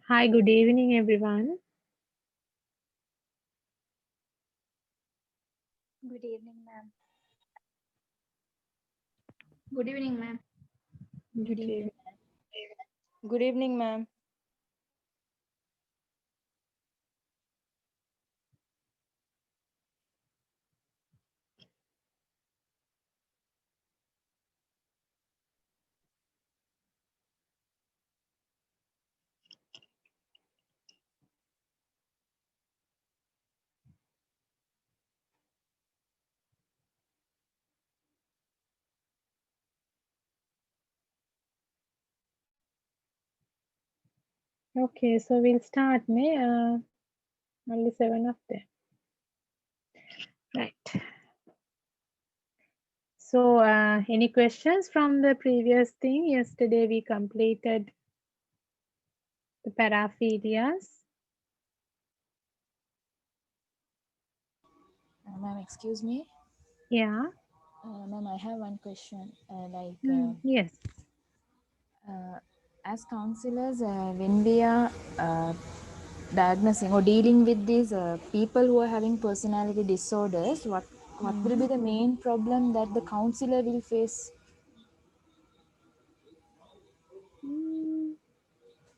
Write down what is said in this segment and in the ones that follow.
Hi, good evening, everyone. Good evening, ma'am. Good evening, ma'am. Good Good evening. evening. Good evening, ma'am. Okay, so we'll start. Only 7 of them. Right. So, any questions from the previous thing? Yesterday we completed the paraphilias. Ma'am, excuse me. Yeah. Ma'am, I have one question. Yes. As counselors, when we are diagnosing or dealing with these people who are having personality disorders, what will be the main problem that the counselor will face? Mm,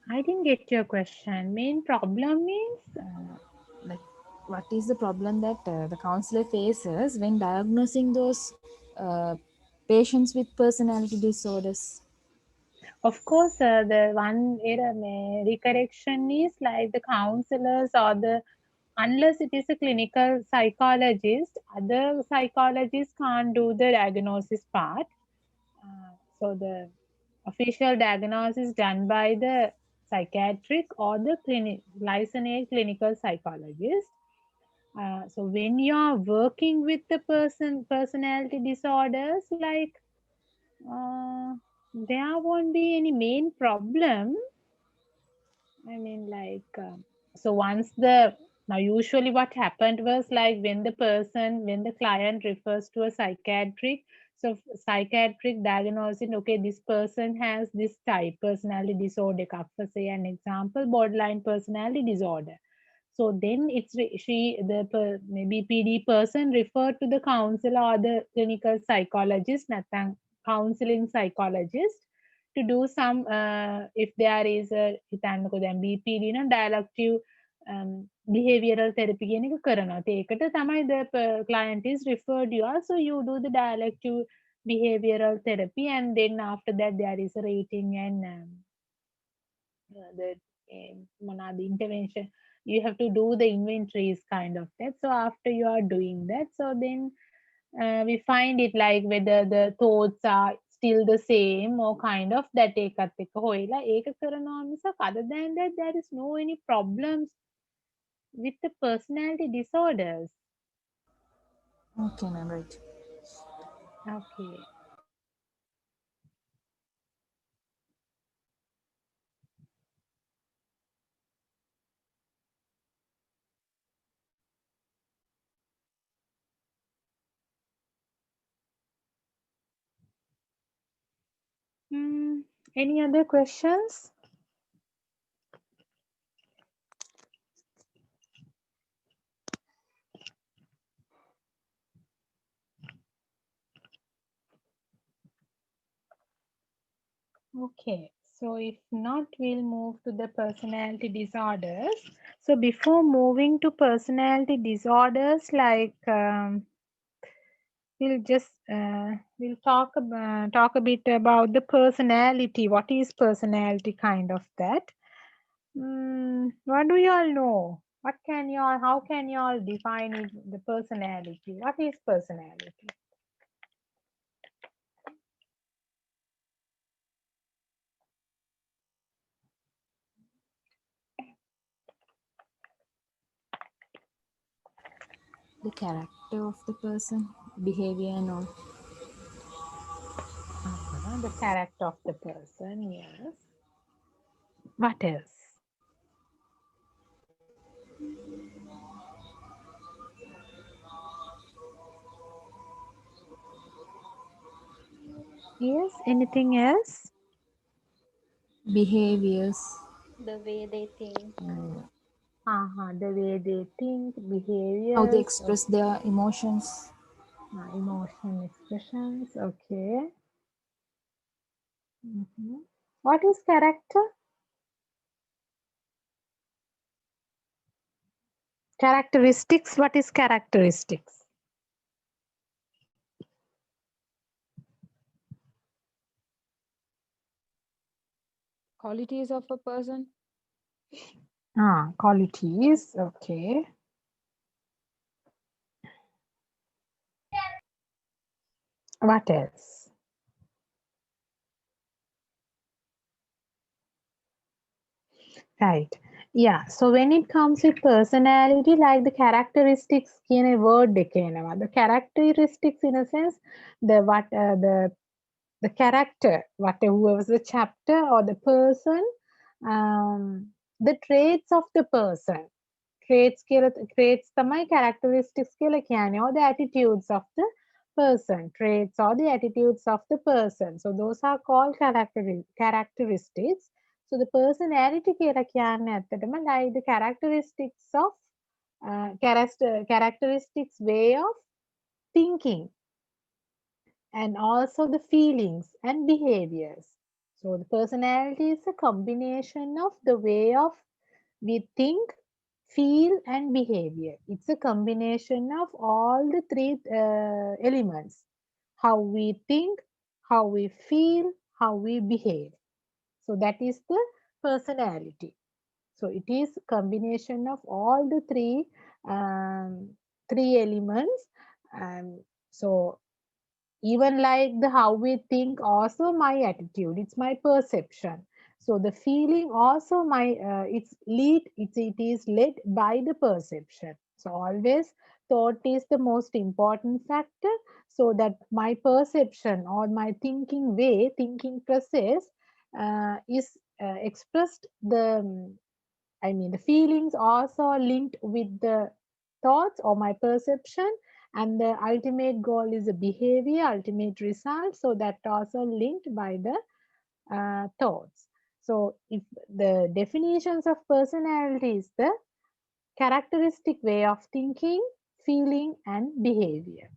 I didn't get your question. Main problem is Like, what is the problem that the counselor faces when diagnosing those patients with personality disorders? of course, the one error recorrection is like the counselors or the unless it is a clinical psychologist, other psychologists can't do the diagnosis part. So the official diagnosis done by the psychiatric or the licensed clinical psychologist. So when you are working with the personality disorders, like there won't be any main problem. I mean, so once the now usually what happened was like when the client refers to a psychiatric, so psychiatric diagnosing, okay, this person has this type personality disorder, for say an example, borderline personality disorder. So then maybe PD person referred to the counselor or the clinical psychologist, nathang counseling psychologist to do some if there is a හිතන්නකෝ දැන් BPD නම් dialective behavioral therapy කියන එක කරනවා. ඒකට තමයි the client is referred you are, so you do the dialective behavioral therapy and then after that there is a rating and the මොනවාද intervention, you have to do the inventories kind of that. So after you are doing that, so then we find it like whether the thoughts are still the same or kind of that ඒකත් එක්ක හොයලා ඒක කරනවා මිසක් other than that there is no any problems with the personality disorders. Okay, ma'am, right. Okay. Any other questions? Okay, so if not, we'll move to the personality disorders. So before moving to personality disorders, like we'll just we'll talk a bit about the personality. What is personality, kind of that? What do you all know? What can you all? How can you all define it, the personality? What is personality? The character of the person, behavior and all. The character of the person, yes. What else? Yes, anything else? Behaviors. The way they think. The way they think, How behaviors, they express their emotions. emotion expressions, okay. What is character? Characteristics, what is characteristics? Qualities of a person. Qualities, okay. What else? Right. Yeah. So when it comes with personality, like the characteristics කියන word එක එනවා. The characteristics in a sense, the character, whatever was the chapter or the person, the traits of the person. Traits තමයි characteristics කියලා කියන්නේ, or the attitudes of the person. Traits or the attitudes of the person. So those are called characteristics. So the personality කියලා කියන්නේ ඇත්තටම like the characteristics of characteristics way of thinking and also the feelings and behaviors. So the personality is a combination of the way of we think, feel and behavior. It's a combination of all the three elements: how we think, how we feel, how we behave. So that is the personality. So it is combination of all the three elements. So even like the how we think, also my attitude, it's my perception. So the feeling also my it is led by the perception. So always thought is the most important factor, so that my perception or my thinking process is expressed the the feelings also linked with the thoughts or my perception, and the ultimate goal is a behavior, ultimate result. So that also linked by the thoughts. So if the definitions of personality is the characteristic way of thinking, feeling, and behavior,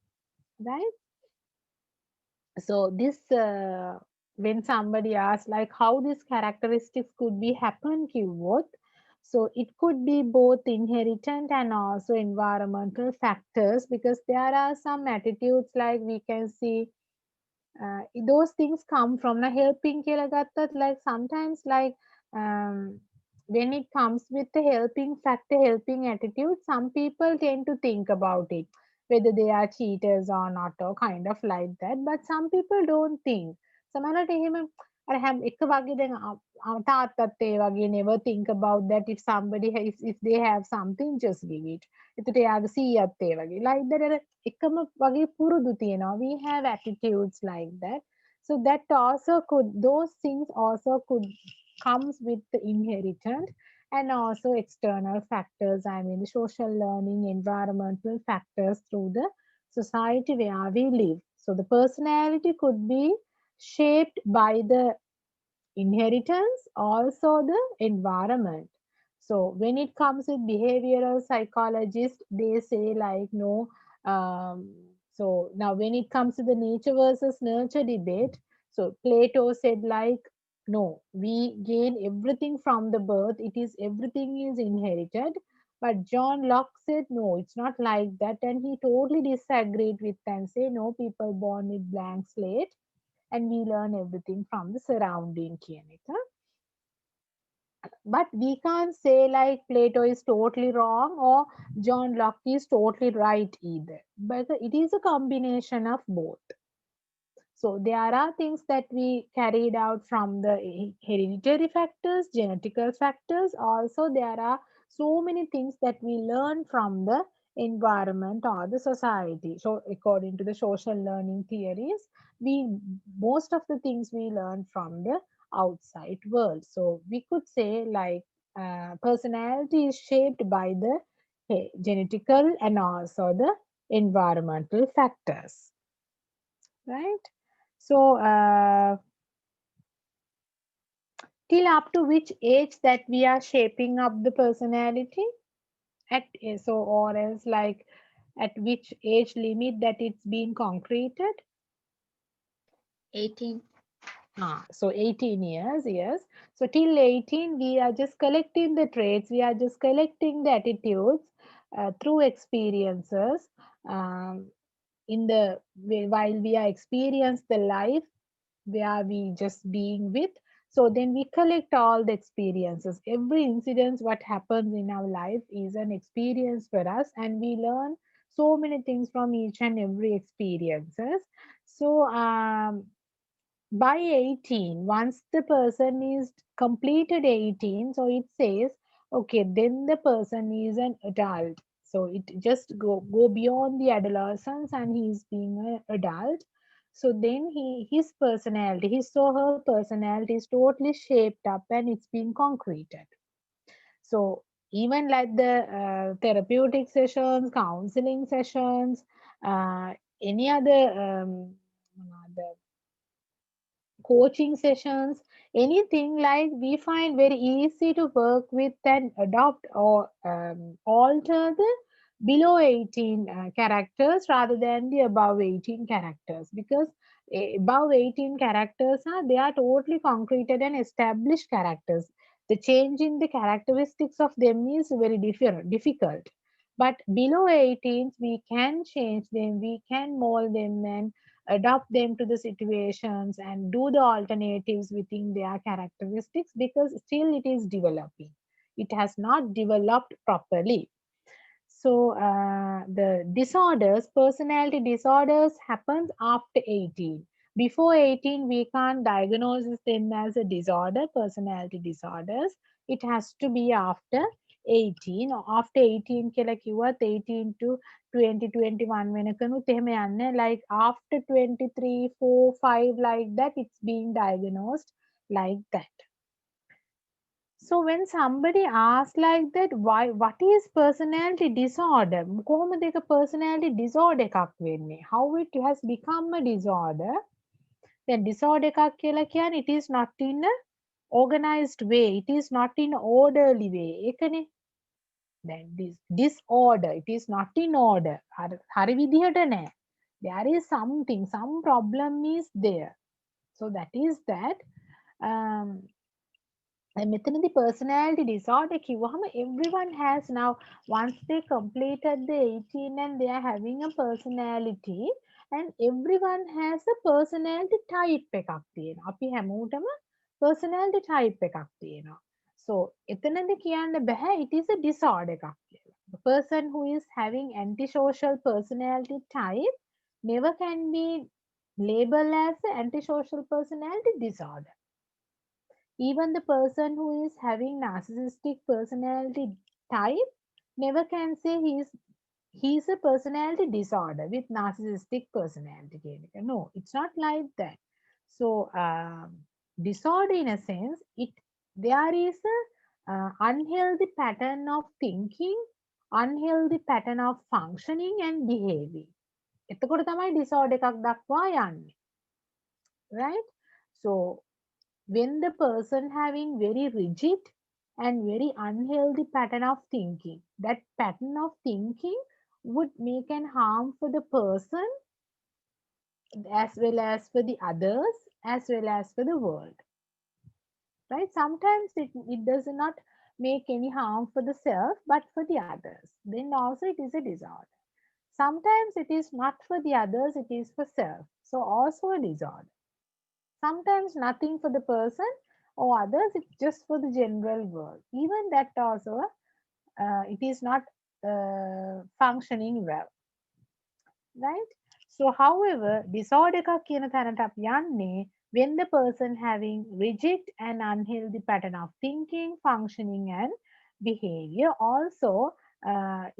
right? So this when somebody asks like how these characteristics could be happen both, so it could be both inherited and also environmental factors, because there are some attitudes like we can see those things come from the helping කියලා ගත්තත් like sometimes like um, when it comes with the helping factor, helping attitude, some people tend to think about it, whether they are cheaters or not, or kind of like that. But some people don't think. සමහරවිට එහෙම අර හැම එක වගේ දැන් තාත්තත් ඒ වගේ never think about that if somebody has, if they have something, just give it. එතකොට එයාගේ සීයත් ඒ වගේ. Like that අර එකම වගේ පුරුදු තියෙනවා. We have attitudes like that. So that also could, those things also could comes with the inheritance, and also external factors, I mean the social learning, environmental factors through the society where we live. So the personality could be shaped by the inheritance, also the environment. So when it comes with behavioral psychologists, they say like no. So now when it comes to the nature versus nurture debate, so Plato said like no, we gain everything from the birth. It is everything is inherited. But John Locke said no, it's not like that, and he totally disagreed with and say no, people born with blank slate and we learn everything from the surrounding කියන එක. But we can't say like Plato is totally wrong or John Locke is totally right either. But it is a combination of both. So there are things that we carried out from the hereditary factors, genetical factors. Also, there are so many things that we learn from the environment or the society. So, according to the social learning theories, we most of the things we learn from the outside world. So, we could say like personality is shaped by the genetical and also the environmental factors, right? So, till up to which age that we are shaping up the personality at, so or else like at which age limit that it's been concreted? 18. So 18 years, yes. So till 18, we are just collecting the traits, we are just collecting the attitudes through experiences. Um, in the while we are experience the life where we just being with, so then we collect all the experiences, every incident what happens in our life is an experience for us, and we learn so many things from each and every experiences. So by 18, once the person is completed 18, so it says okay, then the person is an adult. So it just go beyond the adolescence and he is being an adult. So then his personality, his or her personality is totally shaped up and it's been concreted. So even like the therapeutic sessions, counseling sessions, any other coaching sessions, anything, like we find very easy to work with and adopt or alter the below 18 characters rather than the above 18 characters, because above 18 characters are, they are totally concreted and established characters. The change in the characteristics of them is very difficult. But below 18s we can change them, we can mold them and adapt them to the situations and do the alternatives within their characteristics, because still it is developing, it has not developed properly. So the disorders, personality disorders happens after 18. Before 18 we can't diagnose them as a disorder, personality disorders. It has to be after 18 or after 18 කියලා කිව්වත් 18 to 2021 වෙනකනුත් එහෙම යන්නේ, like after 23 4 5 like that it's being diagnosed like that. So when somebody asks like that, why, what is personality disorder? කොහොමද ඒක personality disorder එකක් වෙන්නේ? How it has become a disorder? Then disorder එකක් කියලා කියන්නේ it is not in a organized way, it is not in orderly way. ඒකනේ. Then this disorder, it is not in order. හරි විදිහට නෑ. There is something, some problem is there. So that is that. මෙතනදී personality disorder කිව්වහම everyone has now, once they completed the 18 and they are having a personality, and everyone has a personality type එකක් තියෙනවා. අපි හැමෝටම personality type එකක් තියෙනවා. So එතනදී කියන්න බෑ it is a disorder එකක් කියලා. The person who is having antisocial personality type never can be labeled as an antisocial personality disorder. Even the person who is having narcissistic personality type never can say he's a personality disorder with narcissistic personality. No, it's not like that. So disorder in a sense, there is a unhealthy pattern of thinking, unhealthy pattern of functioning and behaving. එතකොට තමයි disorder එකක් දක්වා යන්නේ. Right? So when the person having very rigid and very unhealthy pattern of thinking, that pattern of thinking would make an harm for the person as well as for the others as well as for the world. Right? Sometimes it does not make any harm for the self but for the others. Then also it is a disorder. Sometimes it is not for the others, it is for self. So also a disorder. Sometimes nothing for the person or others, it's just for the general world. Even that also, it is not functioning well. Right? So, however, disorder එකක් කියන තැනට අපි යන්නේ when the person having rigid and unhealthy pattern of thinking, functioning and behavior. Also,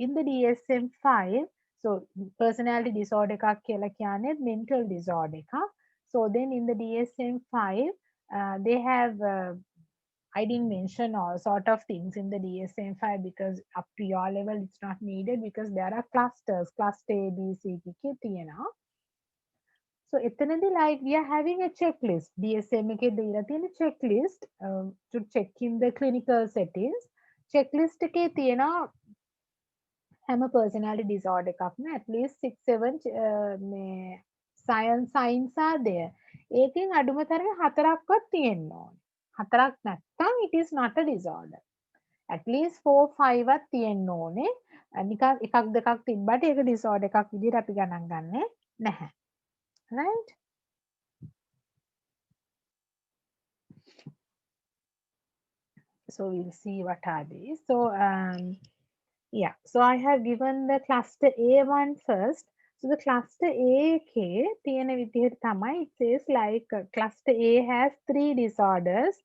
in the DSM-5, so personality disorder එකක් කියලා කියන්නේ mental disorder එකක්. So then in the DSM-5, they have I didn't mention all sort of things in the DSM-5 because up to your level it's not needed because there are clusters, cluster A, B, C, D, K, තියෙනවා. So එතනදී like we are having a checklist. DSM එකේ දීලා තියෙන checklist to check in the clinical settings. Checklist එකේ තියෙනවා හැම personality disorder එකක්ම at least 6-7 මේ signs are there. ඒකෙන් අඩුම තරමේ 4ක්වත් තියෙන්න ඕනේ. 4ක් නැත්නම් it is not a disorder. At least 4-5ක් තියෙන්න ඕනේ. නිකන් එකක් දෙකක් තිබ්බට ඒක disorder එකක් විදිහට අපි ගණන් ගන්නෙ නැහැ. Right? So we'll see what are these. So yeah, so I have given the cluster A1 first. So the cluster A එකේ තියෙන විදිහට තමයි it says like cluster A has 3 disorders: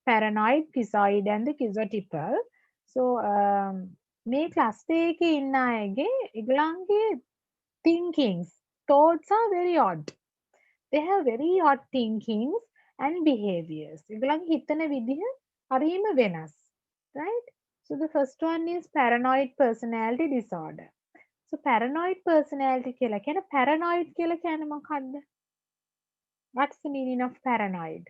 paranoid, schizoid and the schizotypal. So මේ cluster A එකේ ඉන්න අයගේ ඒගොල්ලන්ගේ thinkings, thoughts are very odd. They have very odd thinkings and behaviors. ඒගොල්ලන්ගේ හිතන විදිහ හරිම වෙනස්. Right? So the first one is paranoid personality disorder. So paranoid personality කියලා කියන්නේ paranoid කියලා කියන්නේ මොකක්ද? What's the meaning of paranoid?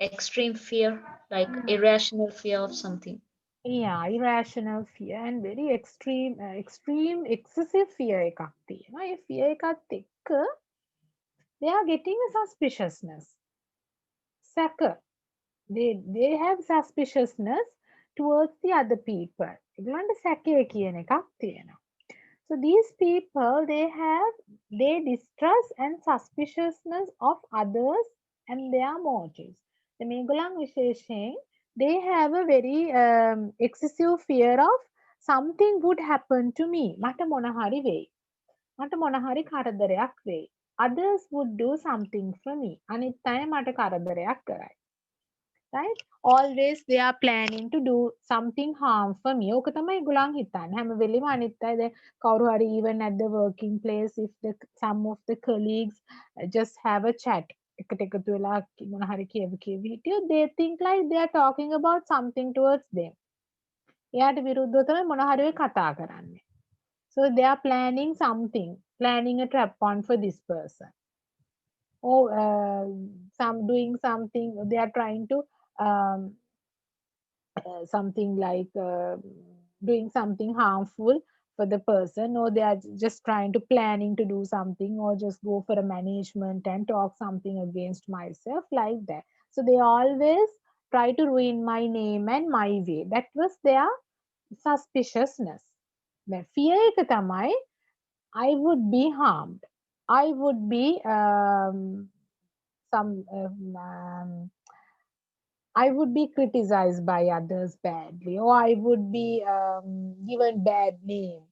Extreme fear, like irrational fear of something. Yeah, irrational fear and very extreme excessive fear එකක් තියෙනවා. ඒ fear එකත් එක්ක they are getting a suspiciousness. සැක. They have suspiciousness towards the other people. ඒගොල්ලන්ට සැකය කියන එකක් තියෙනවා. So these people, they distrust and suspiciousness of others and their motives. මේගොල්ලන් විශේෂයෙන් they have a very excessive fear of something would happen to me. මට මොන හරි වෙයි. මට මොන හරි කරදරයක් වෙයි. Others would do something for me. අනිත් අය මට කරදරයක් කරයි. Right? Always they are planning to do something harm for me. ඕක තමයි ඒගොල්ලන් හිතන්නේ. හැම වෙලෙම අනිත් අය දැන් කවුරු හරි even at the working place if some of the colleagues just have a chat එකට එකතු වෙලා මොන හරි කියවි හිටියොත් they think like they are talking about something towards them. එයාට විරුද්ධව තමයි මොන හරි ඔය කතා කරන්නේ. So they are planning something, planning a trap on for this person. Or doing something, they are trying to something like doing something harmful for the person, or they are just trying to planning to do something, or just go for a management and talk something against myself like that. So they always try to ruin my name and my way. That was their suspiciousness. The fear එක තමයි I would be harmed. I would be I would be criticized by others badly, or I would be given bad name.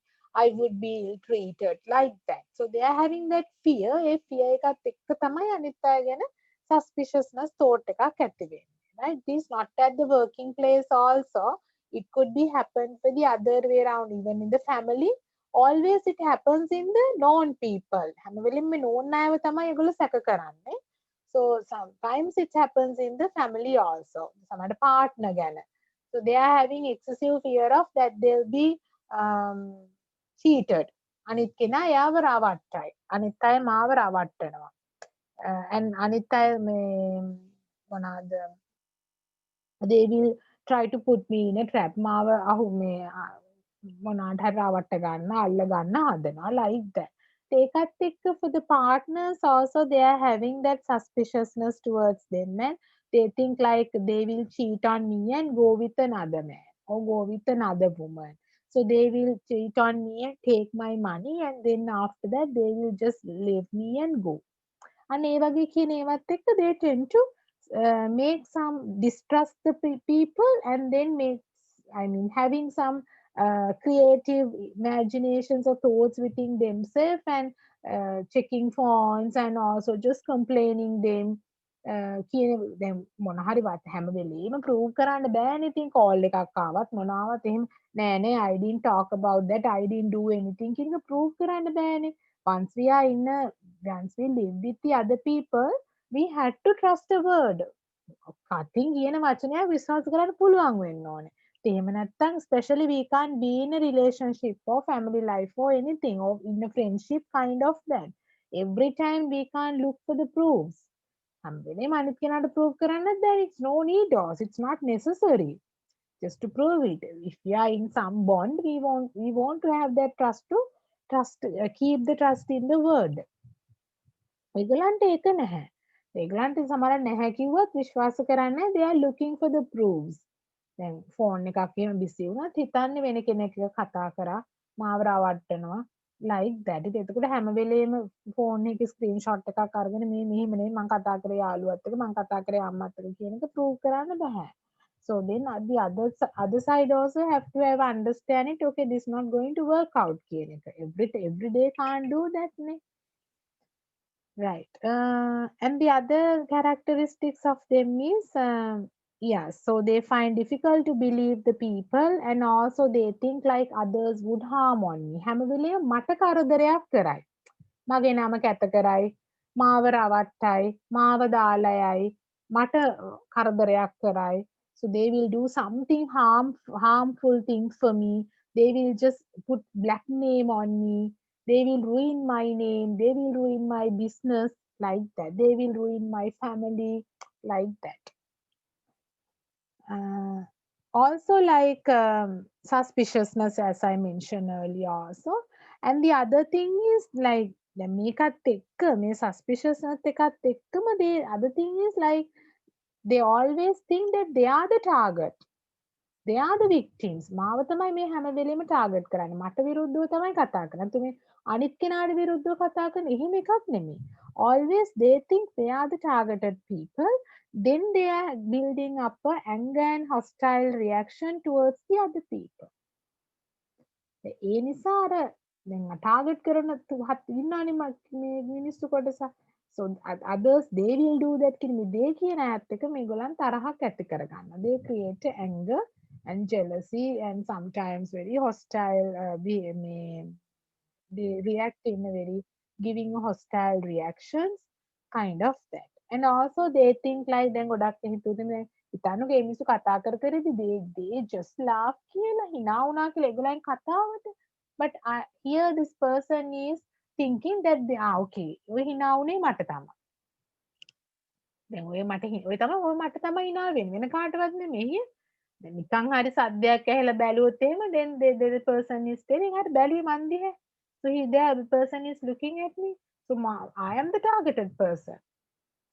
I would be ill-treated like that. So they are having that fear. A fear එකත් එක්ක තමයි අනිත් අය ගැන suspiciousness thought එකක් ඇති වෙන්නේ. Right? It is not at the working place also. It could be happen for the other way around, even in the family. Always it happens in the known people. හැම වෙලෙම known අයව තමයි ඒගොල්ලෝ සැක කරන්නේ. So sometimes it happens in the family also. Some partner ගැන. So they are having excessive fear of that they'll be cheated. අනිත් කෙනා එයාව රවට්ටයි. අනිත් අය මාව රවට්ටනවා. And අනිත් අය මේ මොනවාද they will try to put me in a trap. මාව අහු මේ මොනවාට හරි රවට්ට ගන්න, අල්ල ගන්න හදනවා like that. ඒකත් එක්ක for the partners also they are having that suspiciousness towards them, and they think like they will cheat on me and go with another man or go with another woman. So they will cheat on me and take my money, and then after that they will just leave me and go. And ඒ වගේ කියන ඒවත් එක්ක they tend to make some distrust the people, and then make, I mean, having some creative imaginations or thoughts within themselves, and checking phones, and also just complaining them. කියන දැන් මොන හරි වත් හැම වෙලේම ප්‍රූව් කරන්න බෑනේ. ඉතින් කෝල් එකක් ආවත් මොනවත් එහෙම නෑ නේ I didn't talk about that, I didn't do anything කියන එක ප්‍රූව් කරන්න බෑනේ. Once we live with the other people, we had to trust a word. කතින් කියන වචනයක් විශ්වාස කරන්න පුළුවන් වෙන්න ඕනේ. එහෙම නැත්නම් especially we can't be in a relationship or family life or anything, or in a friendship kind of that. Every time we can't look for the proofs. හැම වෙලේම අනිත් කෙනාට prove කරන්නත් බෑ. It's no need, or it's not necessary just to prove it. If we are in some bond, we want to have that keep the trust in the word. ඒගොල්ලන්ට ඒක නැහැ. ඒගොල්ලන්ට සමහර නැහැ කිව්වත් විශ්වාස කරන්නේ. They are looking for the proofs. දැන් ෆෝන් එකක් එහෙම බිසි වුණත් හිතන්නේ වෙන කෙනෙක් එක්ක කතා කරා මාව රවට්ටනවා like that. එතකොට හැම වෙලේම ෆෝන් එකේ ස්ක්‍රීන්ෂොට් එකක් අරගෙන මේ මෙහෙම නෙමෙයි මම කතා කරේ යාළුවත් එක්ක, මම කතා කරේ අම්මත් එක්ක කියන එක prove කරන්න බෑ. So then the other side also have to have understand it. Okay, this is not going to work out කියන එක. Every day can't do that නේ. Right. And the other characteristics of them is, yeah, so they find difficult to believe the people, and also they think like others would harm on me. හැම වෙලේම මට කරදරයක් කරයි. මගේ නම කැත කරයි, මාව රවට්ටයි, මාව දාලා යයි, මට කරදරයක් කරයි. So they will do something harmful things for me. They will just put black name on me. They will ruin my name. They will ruin my business like that. They will ruin my family like that. Also like suspiciousness, as I mentioned earlier also. And the other thing is like මේකත් එක්ක මේ suspiciousness එකත් එක්කම the other thing is like they always think that they are the target. They are the victims. මාව තමයි මේ හැම වෙලෙම ටාගට් කරන්නේ. මට විරුද්ධව තමයි කතා කරන්නේ. තුමේ අනිත් කෙනාට විරුද්ධව කතා කරන එහෙම එකක් නෙමෙයි. Always they think they are the targeted people. Then they are building up a anger and hostile reaction towards the other people. ඒ නිසා අර දැන් ටාගට් කරන ඉන්නවනේ මේ මිනිස්සු කොටස. So others they will do that කියන මේ දේ කියන ඇත්ත එක මේගොල්ලන් තරහක් ඇති කරගන්නවා. They create anger and jealousy and sometimes very hostile they react in a very giving hostile reactions kind of that. And also they think like දැන් ගොඩක් හිතුවද මේ හිතන්නකෝ මේ මිනිස්සු කතා කරේදී they just laugh කියලා hina වුණා කියලා ඒගොල්ලන් කතාවට. But here this person is thinking that they are okay. ඔය hina වුණේ මට තමයි. දැන් ඔය මට තමයි hina වෙන්නේ. වෙන කාටවත් නෙමෙයි. නිකන් හරි සද්දයක් ඇහෙලා බැලුවොත් එහෙම then the person is telling හරි බැලුවේ මන් දිහා. So the person is looking at me. So I am the targeted person.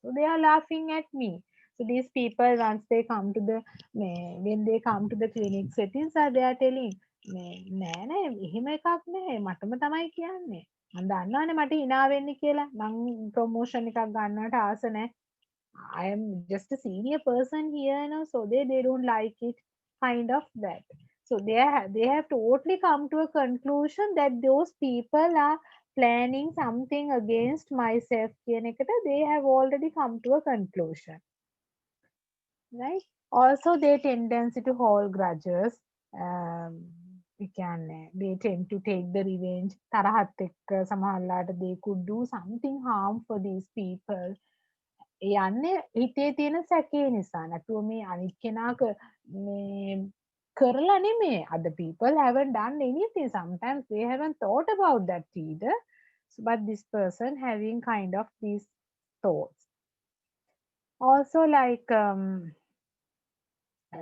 So they are laughing at me. So these people once they come to the when they come to the clinic settings they are telling නෑ එහෙම එකක් නෑ මටම තමයි කියන්නේ. මම දන්නවනේ මට hina වෙන්නේ කියලා. මං ප්‍රොමෝෂන් එකක් ගන්නවට ආස නෑ. I am just a senior person here, so they don't like it, kind of that. So they have totally come to a conclusion that those people are planning something against myself. They have already come to a conclusion, right? Also, their tendency to hold grudges. We can they tend to take the revenge. තරහත් එක්ක සමහරලාට they could do something harm for these people. යන්නේ හිතේ තියෙන සැකේ නිසා. නැතුව මේ අනිත් කෙනා මේ කරලා නෙමෙයි. Other people haven't done anything. Sometimes they haven't thought about that either. But this person having kind of these thoughts. Also, like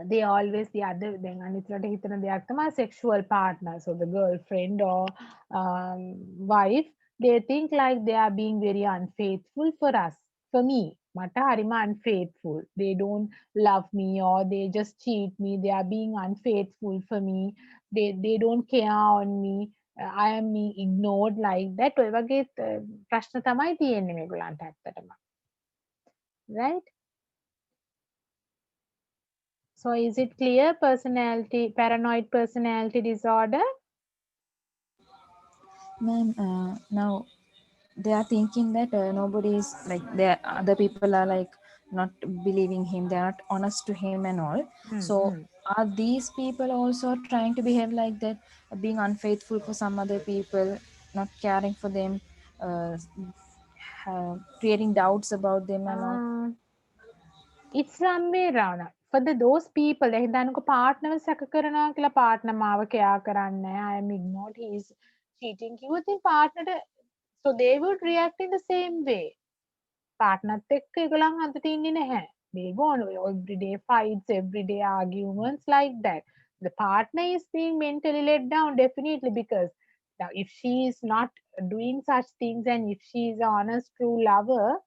they always the other then අනිත්ලට හිතන දෙයක් තමයි sexual partner, so the girlfriend or wife, they think like they are being very unfaithful for us, for me මට හරිම unfaithful, they don't love me or they just cheat me, they are being unfaithful for me, they don't care on me, I am being ignored like that. ඔය වගේ ප්‍රශ්න තමයි තියෙන්නේ මේගොල්ලන්ට ඇත්තටම, right? So is it clear? Paranoid personality disorder? Ma'am, now they are thinking that nobody is like, other people are like not believing him, they are not honest to him and all. So are these people also trying to behave like that, being unfaithful for some other people, not caring for them, creating doubts about them and all? It's some way around. For those people, දැන් හිතන්නකෝ partner සැක කරනවා කියලා, partner මාව care කරන්නේ නැහැ, I am ignored, he is cheating. You would think partner, so they would react in the same way. partnerත් එක්ක ඒගොල්ලන් හදට ඉන්නේ නැහැ. They go on everyday fights, everyday arguments like that. The partner is being mentally let down definitely, because now if she is not doing such things and if she is an honest true lover,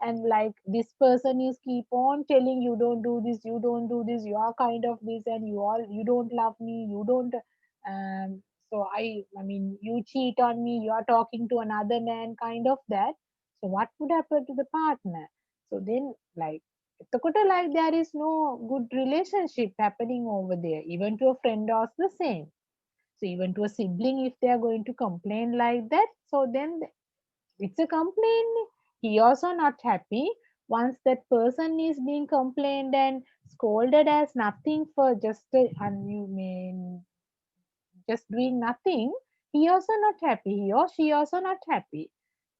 and like this person is keep on telling you don't do this, you don't do this, you are kind of this, and you don't love me, you don't so I mean you cheat on me, you are talking to another man, kind of that. So what would happen to the partner? So then, like, like there is no good relationship happening over there. Even to a friend also the same. So even to a sibling, if they are going to complain like that, so then it's a complaint. He also not happy. Once that person is being complained and scolded as nothing for just just doing nothing, he also not happy. He or she also not happy.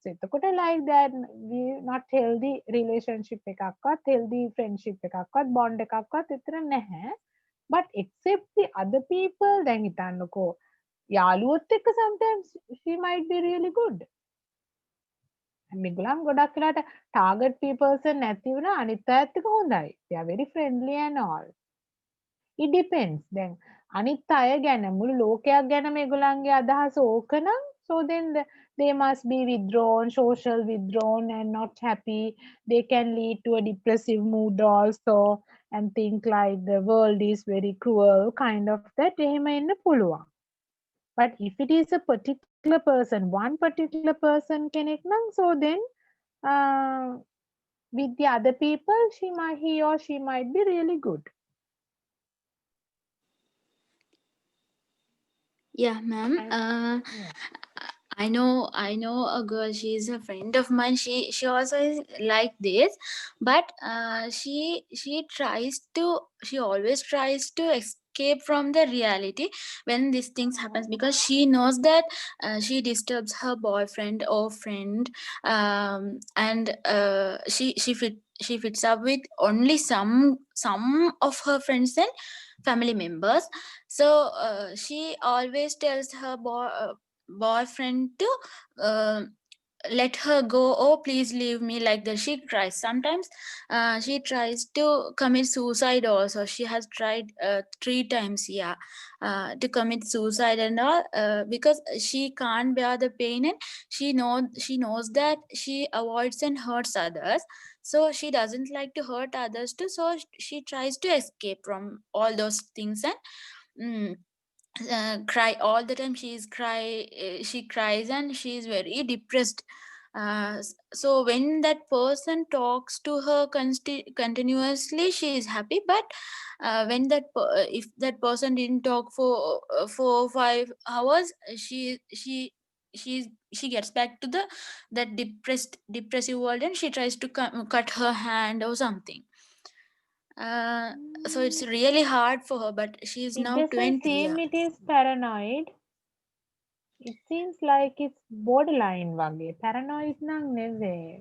So එතකොට like that we not healthy relationship එකක්වත් healthy friendship එකක්වත් bond එකක්වත් එතන නැහැ. But except the other people, දැන් හිතන්නකෝ යාළුවොත් එක්ක sometimes she might be really good. මේගොල්ලන් ගොඩක් වෙලාට target person නැති වුණා අනිත් අයත් එක්ක හොඳයි. They are very friendly and all. It depends. දැන් අනිත් අය ගැන මුළු ලෝකයක් ගැන මේගොල්ලන්ගේ අදහස ඕකනම්, so then they must be withdrawn, social withdrawn and not happy. They can lead to a depressive mood also and think like the world is very cruel, kind of that. එහෙම එන්න පුළුවන්. But if it is a particular person, one particular person කෙනෙක් නම්, so then with the other people he or she might be really good. Yeah, ma'am. I know a girl. She's a friend of mine. She also is like this, but she always tries to escape from the reality when these things happens, because she knows that she disturbs her boyfriend or friend, and she fits up with only some of her friends and family members. So she always tells her boyfriend to let her go, oh please leave me, like that. She cries sometimes. She tries to commit suicide also. She has tried 3 times, yeah, to commit suicide and all, because she can't bear the pain, and she knows that she avoids and hurts others, so she doesn't like to hurt others too, so she tries to escape from all those things and cry all the time. She cries and she is very depressed So when that person talks to her continuously, she is happy. But when if that person didn't talk for 4 or 5 hours, she gets back to that depressive world, and she tries to cut her hand or something. So it's really hard for her, but she's It now doesn't 20. seem it is paranoid. It seems like it's borderline වගේ. Paranoid නම් නෙවෙයි.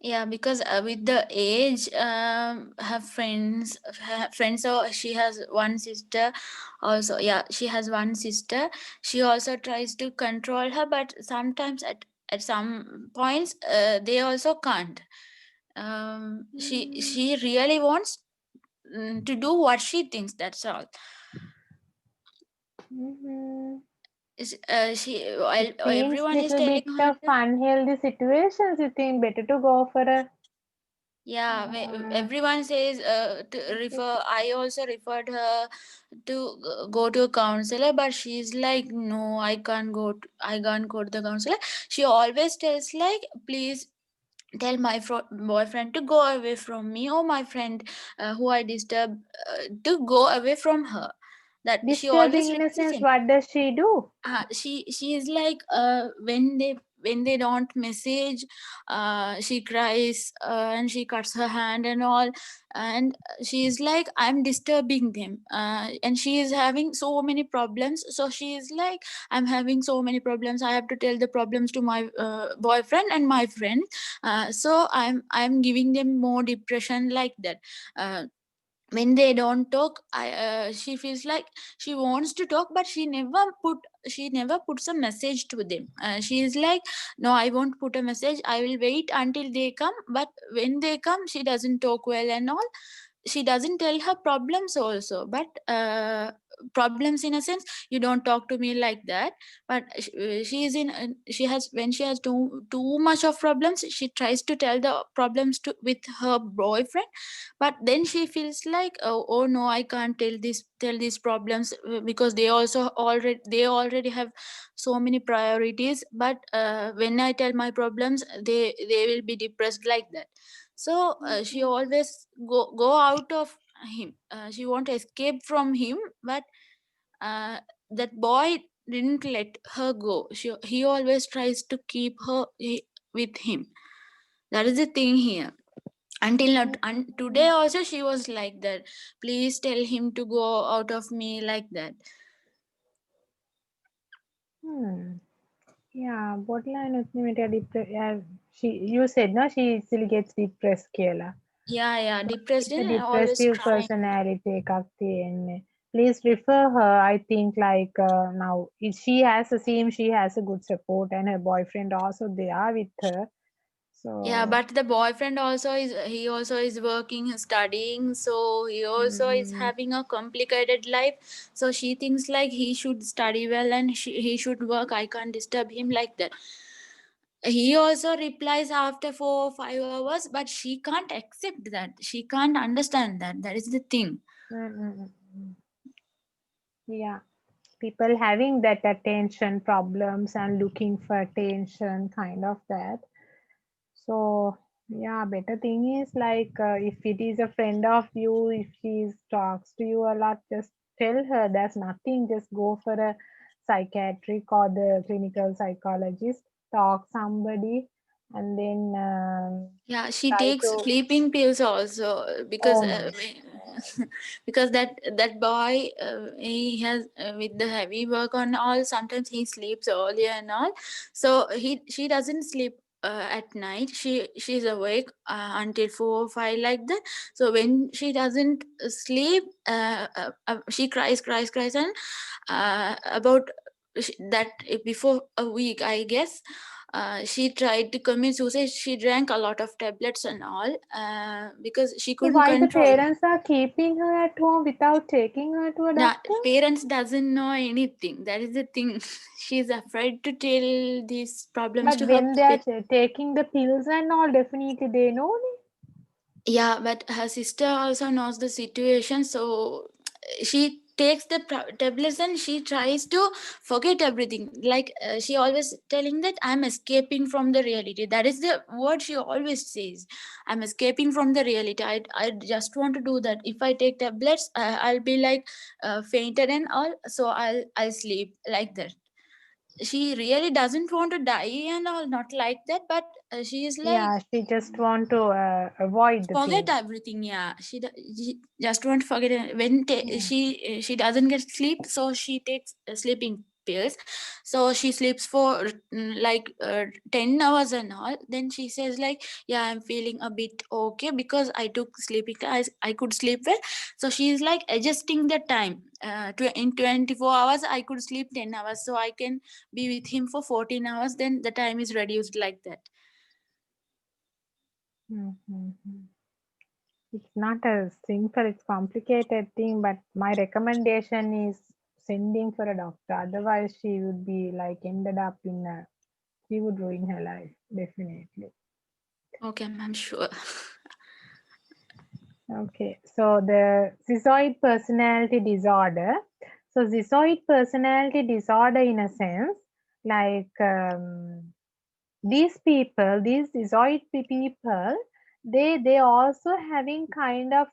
Yeah, because with the age, her friends. So she has one sister. Also, yeah, she has one sister. She also tries to control her, but sometimes at some points, they also can't. She really wants to do what she thinks. That's all. Mhm. She It seems everyone is little telling bit her of unhealthy situations. You think better to go for a yeah, uh, everyone says to refer. I also referred her to go to a counselor, but she's like, no, I can't go. I can't go to the counselor. She always tells like, please tell my boyfriend to go away from me, or my friend who I disturb to go away from her. That she disturbing always in a repeats the sense. same. What does she do? She is like when they don't message, she cries, and she cuts her hand and all, and she is like, I'm disturbing them, and she is having so many problems. So she is like, I'm having so many problems, I have to tell the problems to my boyfriend and my friend, so I'm giving them more depression, like that. When they don't talk, she feels like she wants to talk, but she never puts a message to them. She is like, no, I won't put a message, I will wait until they come. But when they come, she doesn't talk well and all. She doesn't tell her problems also, but problems in a sense, you don't talk to me like that. But she is in she has when she has too much of problems, she tries to tell the problems to with her boyfriend. But then she feels like, oh no, I can't tell these problems, because they already have so many priorities. But when I tell my problems, they will be depressed, like that. So she always go out of him. She won't escape from him, but uh, that boy didn't let her go. He always tries to keep her with him. That is the thing here. Until not, today also she was like that. Please tell him to go out of me, like that. Yeah, borderline you said no, she easily gets depressed කියලා. Yeah, depressed It's a and always depressive crying. personality එකක් තියෙන්නේ. Please refer her. I think like now she has a good support, and her boyfriend also they are with her. So Yeah, but the boyfriend also is working, studying, so he also is having a complicated life. So she thinks like he should study well, and he should work. I can't disturb him, like that. He also replies after 4 or 5 hours, but she can't accept that. She can't understand that. That is the thing. yeah, people having that attention problems and looking for attention, kind of that. So yeah, better thing is like if it is a friend of you, if she talks to you a lot, just tell her there's nothing. Just go for a psychiatric or the clinical psychologist, talk somebody, and then Yeah, she try takes to. sleeping pills also, because Oh my. because that boy, he has with the heavy work on all, sometimes he sleeps earlier and all. So she doesn't sleep at night. She's awake until 4 or 5, like that. So when she doesn't sleep, she cries, and about that, before a week, I guess, she tried to commit suicide. She drank a lot of tablets and all, because she So couldn't why the control. parents are keeping her at home without taking her to a Now, doctor? parents doesn't know anything. That is the thing. She's afraid to tell these problems But to her. when they are taking the pills and all, definitely they know. Yeah, but her sister also knows the situation, so she takes the tablets and she tries to forget everything. Like she always telling that I'm escaping from the reality. That is the word she always says. I'm escaping from the reality. I just want to do that. If I take tablets, I'll be like fainted and all. So I'll sleep like that. She really doesn't want to die and all, not like that, but she is like Yeah, she just want to avoid the forget thing. everything. Yeah, she just want to forget it. When Yeah. she doesn't get sleep, so she takes sleeping pills. So she sleeps for like 10 hours and all. Then she says like, yeah, I'm feeling a bit okay because I took sleeping pills. I could sleep well. So she's like adjusting the time. In 24 hours I could sleep 10 hours, so I can be with him for 14 hours. Then the time is reduced like that. Mhm. It's not a simple, it's complicated thing, but my recommendation is sending for a doctor. Otherwise, she would be like ended up in a, she would ruin her life, definitely. Okay, I'm sure. Okay, so the schizoid personality disorder. So schizoid personality disorder, in a sense, like these people, these schizoid people, they also having kind of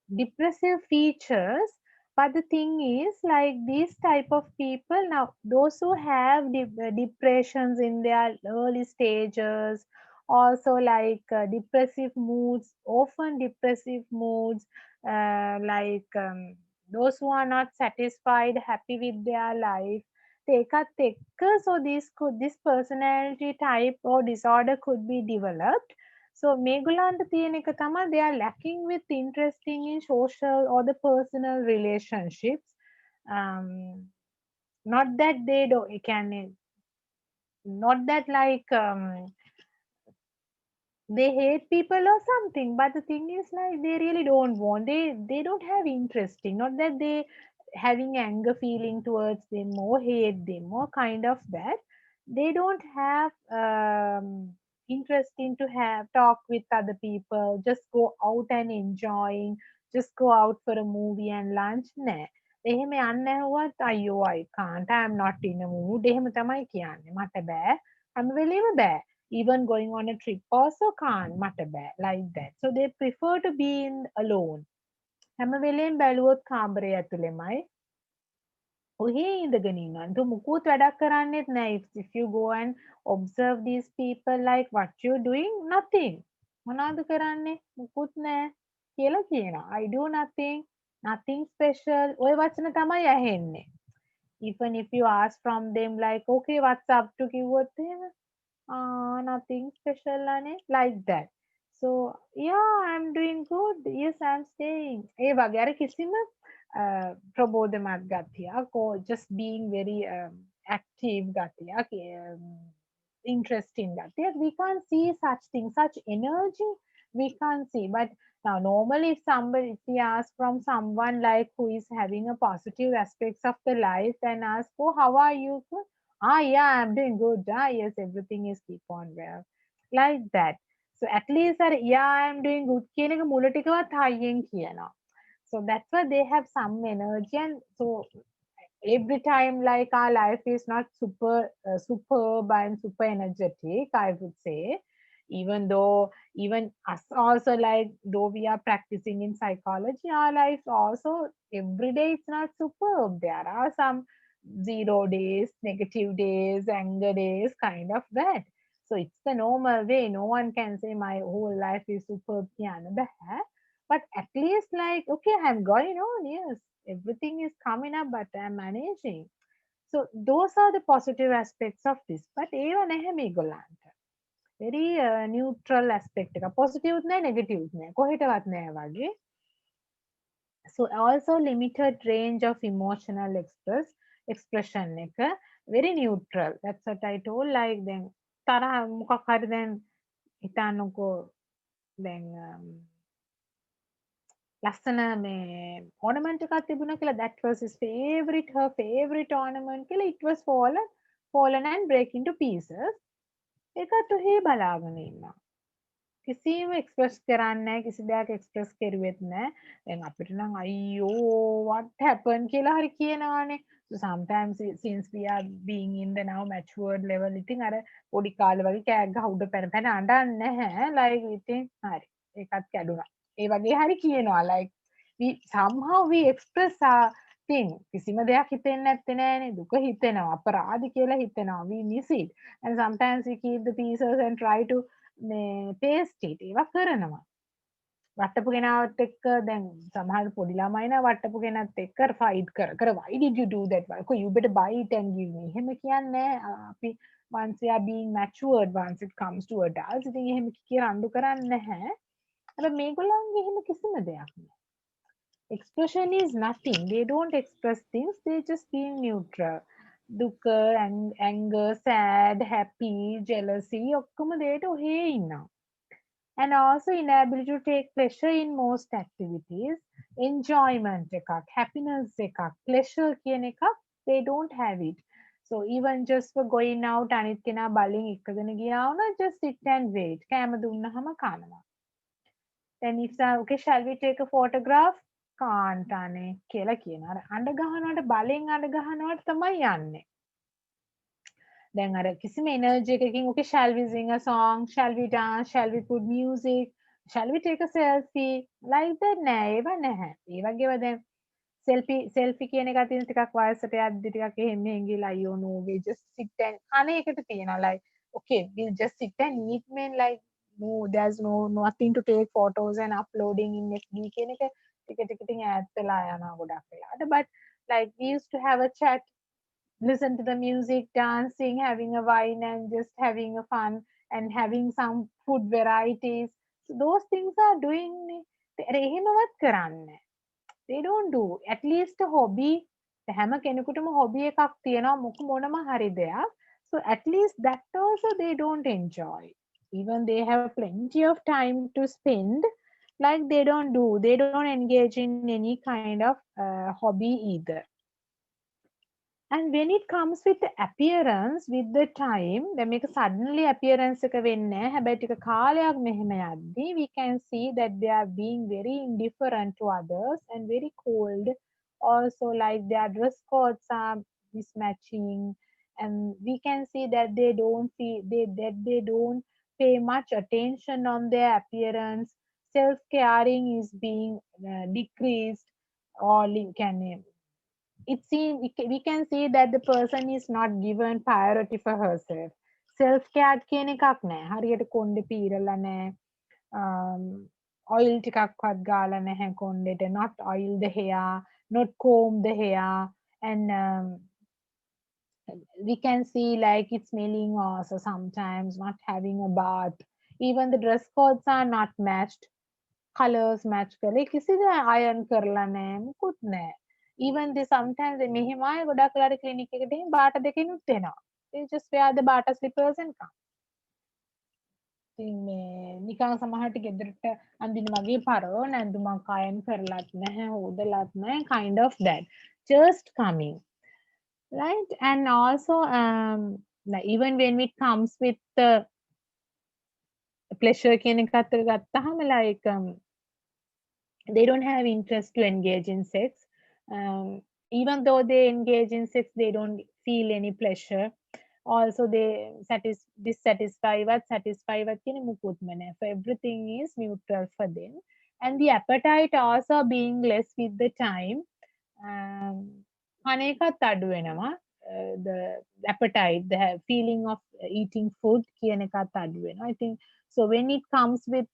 depressive features. But the thing is, like these type of people now, those who have depressions in their early stages, also like depressive moods, often depressive moods, those who are not satisfied, happy with their life, ඒකත් එක්ක, so this personality type or disorder could be developed. So මේගොල්ලන්ට තියෙන එක තමයි they are lacking with interesting in social or the personal relationships. um, not that they don't, it can, not that like they hate people or something, but the thing is like they really don't want, they don't have interesting, not that they having anger feeling towards them or hate them or kind of that. They don't have interesting to have talk with other people, just go out and enjoying, just go out for a movie and lunch. Nah, එහෙම යන්න ඇහුවත් අයියෝ I can't, I am not in a mood, එහෙම තමයි කියන්නේ, මට බෑ, හැම වෙලේම බෑ. Even going on a trip also can't, මට බෑ, like that. So they prefer to be in alone. හැම වෙලේම බැලුවොත් කාමරය ඇතුළෙමයි. ඔහේ ඉඳගෙන ඉන්නවා. તો මුකුත් වැඩක් කරන්නෙත් නෑ. If you go and observe these people, like what you doing, nothing. මොනවද කරන්නේ? මුකුත් නෑ කියලා කියනවා. I do nothing, nothing special. ඔය වචන තමයි ඇහෙන්නේ. Even if you ask from them like, okay, what's up to කිව්වොත් එහෙම nothing special, like that. So yeah, I'm doing good. Yes, I'm staying. ඒ වගේ අර කිසිම ප්‍රබෝධමත් ගතියක් or just being very active ගතියක්, interesting ගතියක්. We can't see such things, such energy we can't see. But now normally if we ask from someone like who is having a positive aspects of the life and ask, oh, how are you? Yeah, I'm doing good. Yes, everything is keep on well. Like that. So at least yeah, I'm doing good කියන එක මුල ටිකවත් හයියෙන් කියනවා. So that's why they have some energy. And so every time like our life is not superb and super energetic, I would say, even though even us also, like though we are practicing in psychology, our life also every day it's not superb. There are some 0 days, negative days, anger days, kind of that. So it's the normal way. No one can say my whole life is superb. But at least like, okay, I'm going on. Yes, everything is coming up, but I'm managing. So those are the positive aspects of this. But even මේගොල්ලන්ට very neutral aspect එක. positive නෑ, negative නෑ, කොහෙටවත් නෑ වගේ. So also limited range of emotional expression එක very neutral. That's what I told. Like then තරහ මොකක් හරි දැන් හිතන්නකෝ දැන් ලස්සන මේ ornament එකක් තිබුණා කියලා, that was his favorite, her favorite ornament කියලා, it was fallen and break into pieces. ඒකත් ඔහේ බලාගෙන ඉන්නවා. කිසිම එක්ස්ප්‍රස් කරන්නේ නැහැ, කිසි දෙයක් එක්ස්ප්‍රස් කරුවෙත් නැහැ. දැන් අපිට නම් අයියෝ what happened කියලා හරි කියනවානේ. So sometimes since we are being in the now matured level, ඉතින් අර පොඩි කාලේ වගේ කෑ ගහ උඩ පැන පැන අඬන්නේ නැහැ. like ඉතින් හරි ඒකත් කැඩුනා. ඒ වගේ හරි කියනවා like we somehow we express our thing. කිසිම දෙයක් හිතෙන්නේ නැත්තේ නෑනේ. දුක හිතෙනවා, අපරාධි කියලා හිතෙනවා. we miss it and sometimes we keep the pieces and try to paste it. ඒවා කරනවා. වට්ටපු කෙනාවත් එක්ක දැන් සමහර පොඩි ළමයි නා වට්ටපු කෙනත් එක්ක ෆයිට් කර why did you do that? you better buy it and give me. එහෙම කියන්නේ අපි once we are being matured, once it comes to adults, ඉතින් එහෙම කියලා රණ්ඩු කරන්නේ නැහැ. හැබැයි මේගොල්ලන්ගේ එහෙම කිසිම දෙයක් නෑ. Expression is nothing. They don't express things. They just being neutral. දුක, anger, sad, happy, jealousy ඔක්කොම දේට ඔහේ ඉන්නවා. And also inability to take pleasure in most activities. Enjoyment එකක්, happiness එකක්, pleasure කියන එකක් they don't have it. So even just for going out අනිත් කෙනා බලෙන් එක්කගෙන ගියා වුණා just sit and wait. කෑම දුන්නහම කනවා. Then if okay, shall we take a photograph? කාන්ටානේ කියලා කියනවා. අර අඬ ගහනවට බලෙන් අඬ ගහනවට තමයි යන්නේ. දැන් අර කිසිම එනර්ජි එකකින් okay, shall we sing a song, shall we dance, shall we put music, shall we take a selfie, like that නෑ, ඒව නැහැ. ඒ වගේව දැන් selfie කියන එක අතින් ටිකක් වයසට යද්දි ටිකක් එහෙම මෙහෙන් අයියෝ no, we just sit and අනේ එකට තියෙනවා like okay, we'll just sit and eat men like no, there's nothing to take photos and uploading in FB කියන එක ටික ටික ටික ඈත් වෙලා යනවා ගොඩක් වෙලාවට. But like we used to have a chat, listen to the music, dancing, having a wine and just having a fun and having some food varieties. So those things are doing. එහෙමවත් කරන්නේ. They don't do. At least a hobby. හැම කෙනෙකුටම hobby එකක් තියෙනවා මොනම හරි දෙයක්. So at least that also they don't enjoy. Even they have plenty of time to spend, like they don't do. They don't engage in any kind of hobby either. And when it comes with the appearance, with the time, then make suddenly appearance එක වෙන්නේ නැහැ. හැබැයි ටික කාලයක් මෙහෙම යද්දී we can see that they are being very indifferent to others and very cold. Also, like their dress codes are mismatching, and we can see that they don't pay much attention on their appearance. Self-caring is being decreased, or can we can see that the person is not given priority for herself. Self care කියන එකක් නෑ. හරියට කොණ්ඩේ පීරලා නෑ. oil ටිකක්වත් ගාලා නැහැ කොණ්ඩේට. not oil the hair, not comb the hair, and we can see like it's smelling also sometimes, not having a bath. Even the dress codes are not matched. Colors match කරලා කිසිද iron කරලා නෑ, මුකුත් නෑ. Even they sometimes මෙහෙම අය ගොඩක් වෙලාවට clinic එකට එහෙම බාට දෙකෙනුත් එනවා. They just wear the bata slippers and come. ඉතින් මේ නිකන් සමහරට ගෙදරට අඳින වගේ පරෝ නැඳුමක් අයන් කරලත් නැහැ, හොදලත් නැහැ, kind of that. Just coming. Right? And also like even when it comes with the pleasure කියන එකත් ගත්තාම like they don't have interest to engage in sex. Even though they engage in sex, they don't feel any pleasure. Also, they dissatisfy what කියන මුකුත්ම නැහැ. So everything is neutral for them. And the appetite also being less with the time. කන එකත් අඩු වෙනවා. The appetite, the feeling of eating food කියන එකත් අඩු වෙනවා. I think so when it comes with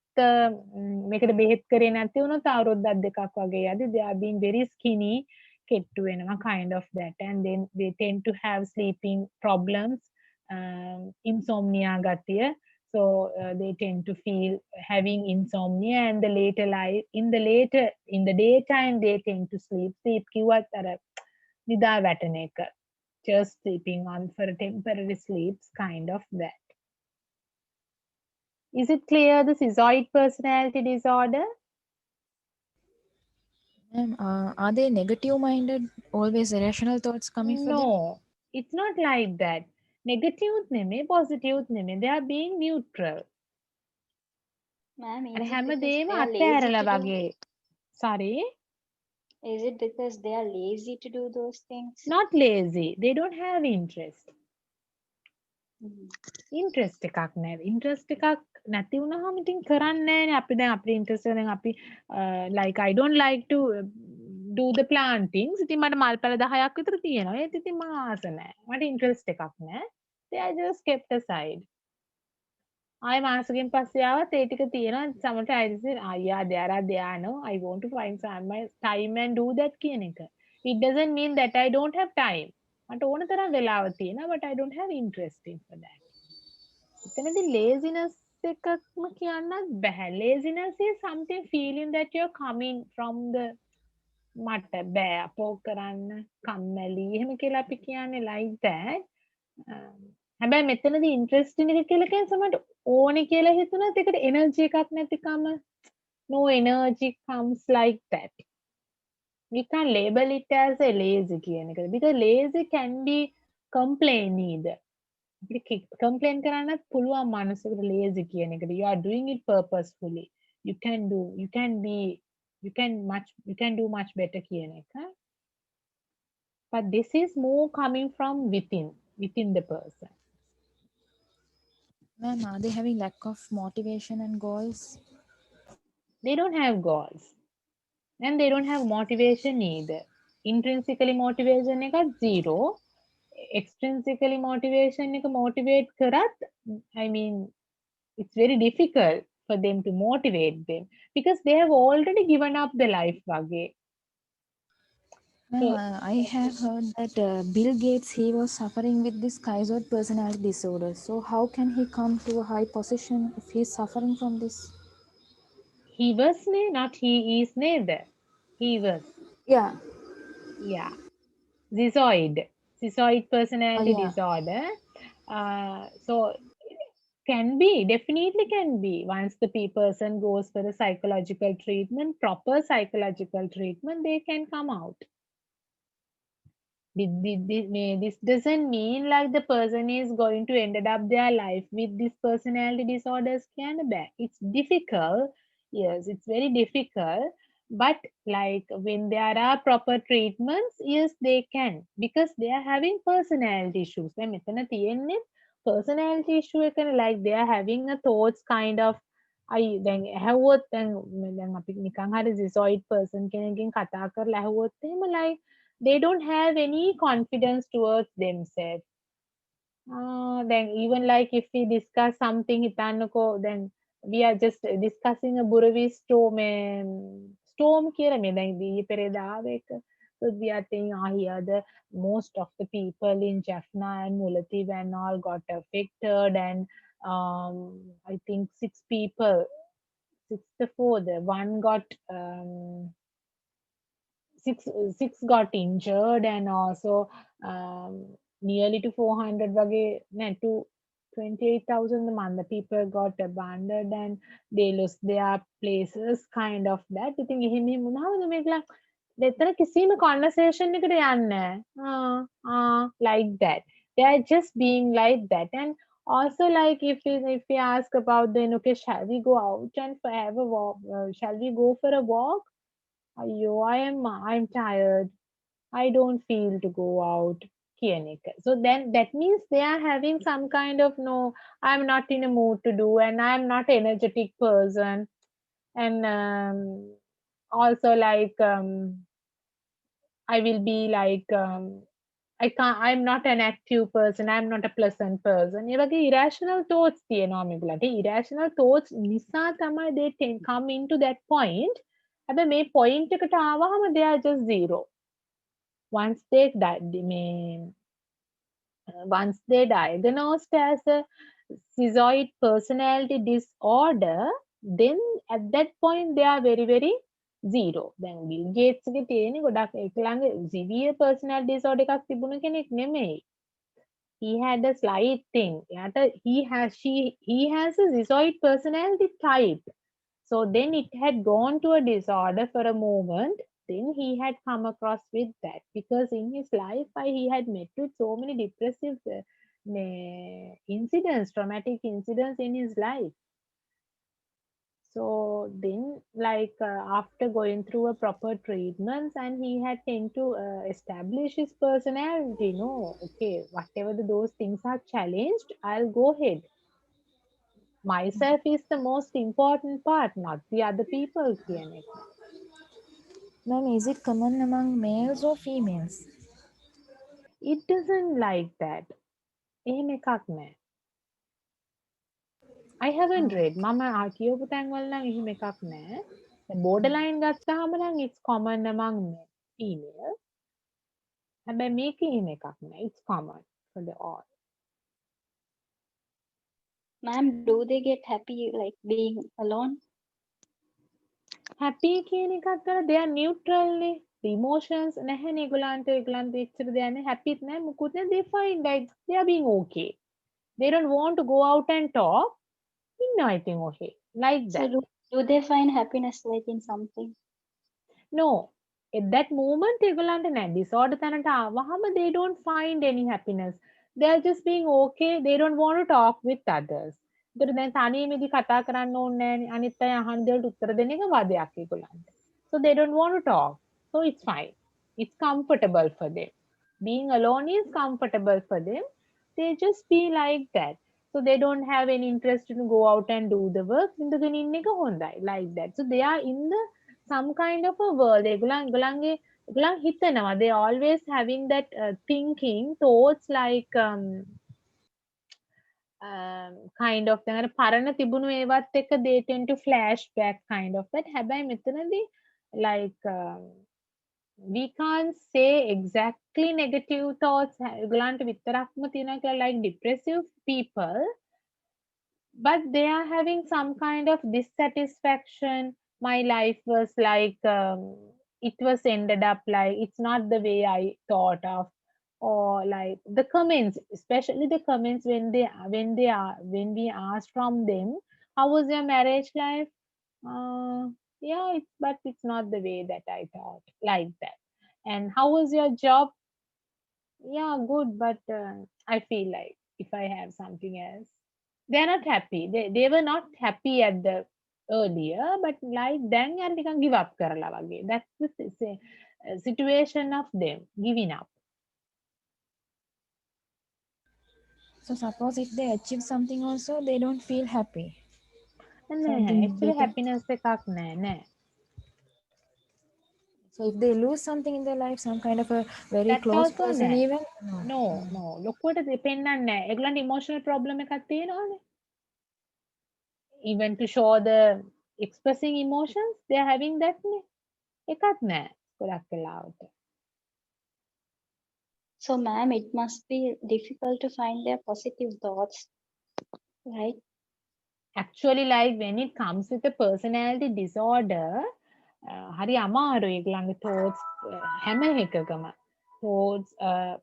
මේකට බෙහෙත් කරේ නැති වුණොත් අවුරුද්දක් දෙකක් වගේ යද්දි they are being very skinny, කෙට්ටු වෙනවා, kind of that. And then they tend to have sleeping problems, insomnia ගතිය. So they tend to feel having insomnia, and the in the daytime they tend to sleep කිව්වත් අර නිදා වැටෙන එක, just sleeping on for temporary sleeps, kind of that. Is it clear, the schizoid personality disorder? Are they negative minded, always irrational thoughts coming for them? No, it's not like that. Negative නෙමෙයි, positive නෙමෙයි. They are being neutral. Ma'am, අර is it because හැමදේම they are lazy අත්හැරලා to do? වගේ. Sorry, Is it because they are lazy to do those things? not lazy. They don't have interest. Mm. Interest එකක් නැහැ. Interest එකක් නැති වුණාම ඉතින් කරන්නේ නැහැනේ. අපි දැන් අපි ඉන්ට්‍රස්ට් එක දැන් අපි like I don't like to do the plantings. ඉතින් මට මල්පැල 10ක් විතර තියෙනවා. ඒත් ඉතින් මම ආස නැහැ. මට ඉන්ට්‍රස්ට් එකක් නැහැ. They are just kept aside. ආයෙ මාසෙකින් පස්සේ ආවත් ඒ ටික තියෙනවා. Sometimes I say, yeah, there are no. I want to find some my time and do that කියන එක. It doesn't mean that I don't have time. මට ඕන තරම් වෙලාව තියෙනවා, but I don't have interest in for that. එතනදී laziness එකක්ම කියන්නත් බැහැ. Laziness is something feeling that you're coming from the මට බෑ අපෝ කරන්න කම්මැලි එහෙම කියලා අපි කියන්නේ like that. හැබැයි මෙතනදී interesting එක කියලා කියන්නේ සමහරට ඕනේ කියලා හිතුණත් ඒකට energy එකක් නැතිකම. No energy comes like that. We can't label it as a lazy කියන එක. Because lazy can be complain either. අපිට complain කරන්නත් පුළුවන් මනසකට lazy කියන එකට. You are doing it purposefully. You can do much better කියන එක. But this is more coming from within the person. Ma'am, are they having lack of motivation and goals? They don't have goals. And they don't have motivation either. Intrinsically motivation එක zero. Extrinsically motivation එක motivate කරත් I mean it's very difficult for them to motivate them because they have already given up the life වගේ. Ma'am, I have heard that Bill Gates, he was suffering with this schizoid personality disorder. So how can he come to a high position if he is suffering from this? He was not he is neither. He was. Yeah. Yeah. Schizoid personality Yeah. disorder. So can be, definitely can be. Once the person goes for the psychological treatment, proper psychological treatment, they can come out. This doesn't mean like the person is going to end up their life with this personality disorders. It's difficult. Yes, it's very difficult. But like when there are proper treatments, yes, they can because they are having personality issues. දැන් මෙතන තියෙන්නේ personality issue එක like they are having a thoughts kind of දැන් ඇහුවොත් දැන් අපි නිකන් හරි schizoid person කෙනකින් කතා කරලා ඇහුවොත් එහෙම like they don't have any confidence towards themselves. Then even like if we discuss something හිතන්නකෝ then we are just discussing a Buravi storm කියලා මේ දැන් ඊයේ පෙරේද ආව එක. So we are saying here the most of the people in Jaffna and Mullaitivu and all got affected and I think 6 people, 6 to 4, the one got six got injured and also nearly to 400 වගේ to 28,000 a month the people got abandoned and they lost their places kind of that. ඉතින් එහෙම වුණාම මේකලා දෙතර කිසිම conversation එකට යන්නේ like that. They are just being like that. And also like if we ask about then okay, shall we go out and have a walk, shall we go for a walk? I'm tired. I don't feel to go out. කියන එක. So then that means they are having some kind of no, I'm not in a mood to do and I'm not energetic person. And also like I will be like I'm not an active person, I'm not a pleasant person. ඒ වගේ irrational thoughts තියෙනවා මේගොල්ලන්ට. Irrational thoughts නිසා තමයි they come into that point. හැබැයි මේ point එකට ආවහම they are just zero. Once they diagnosed as a schizoid personality disorder, then at that point they are very very zero. දැන් Bill Gates ගේ තියෙන ගොඩක් ඒක ළඟ severe personality disorder එකක් තිබුණ කෙනෙක් නෙමෙයි. He had a slight thing. He has a schizoid personality type. So then it had gone to a disorder for a moment. Then he had come across with that because in his life he had met with so many depressive incidents, traumatic incidents in his life. So then, like after going through a proper treatments, and he had tend to establish his personality. No, okay, whatever those things are challenged, I'll go ahead. Myself is the most important part, not the other people. කියන එක. Ma'am, is it common among males or females? It doesn't like that. එහෙම එකක් නැහැ. I haven't read. මම කියවපු තැන්වල නම් එහෙම එකක් නැහැ. දැන් borderline ගත්තාම නම් it's common among female. හැබැයි මේකේ එහෙම එකක් නැහැ. It's common for the all. Ma'am, do they get happy like being alone? Happy කියන එකක් කරලා they are neutral නේ. The emotions නැහැනේ ඒගොල්ලන්ට එච්චර දෙයක් නැහැ. happy නැහැ මුකුත් නැහැ. They find like they are being okay. They don't want to go out and talk. ඉන්නවා ඉතින් okay. Like So that. do they find happiness like in something? No. At that moment ඒගොල්ලන්ට නැහැ. Disorder තැනට ආවහම they don't find any happiness. They are just being okay. They don't want to talk with others. ඒතර දැන් තනියමදී කතා කරන්න ඕනේ නැහැනේ. අනිත් අය අහන දේවල්ට උත්තර දෙන එක වදයක් ඒගොල්ලන්ට. So they don't want to talk. So it's fine. It's comfortable for them. Being alone is comfortable for them. They just be like that. So they don't have any interest to go out and do the work. ඉඳගෙන ඉන්න එක හොඳයි. Like that. So they are in the some kind of a world. ඒගොල්ලන් හිතනවා. They always having that thinking thoughts like kind of දැන් අර පරණ තිබුණු ඒවත් එක්ක they tend to flash back kind of that. හැබැයි මෙතනදී like we can't say exactly negative thoughts ඒගොල්ලන්ට විතරක්ම තියෙනවා කියලා like depressive people, but they are having some kind of dissatisfaction. My life was like it was ended up like it's not the way I thought of, or like the comments, especially the comments when we ask from them, how was your marriage life? Yeah, but it's not the way that I thought, like that. And how was your job? Yeah, good, but I feel like if I have something else, they're not happy. They were not happy at the earlier, but like then යාර නිකන් give up කරලා වගේ. That's the situation of them giving up. So suppose if they achieve something also, they don't feel happy. නෑ Something actually better. happiness එකක් නෑ. So if they lose something in their life, some kind of a very That close also person නෑ. even, No. ලොකුවට දෙපෙන්නන්නේ නෑ. ඒගොල්ලන්ට emotional problem එකක් තියෙනවානේ. Even to show the expressing emotions, they are having that නේ. එකක් නෑ ගොඩක් වෙලාවට. So ma'am, it must be difficult to find their positive thoughts, right? Actually, like when it comes with a personality disorder, hari අමාරුයි ඒගොල්ලන්ගේ thoughts හැම එකකම thoughts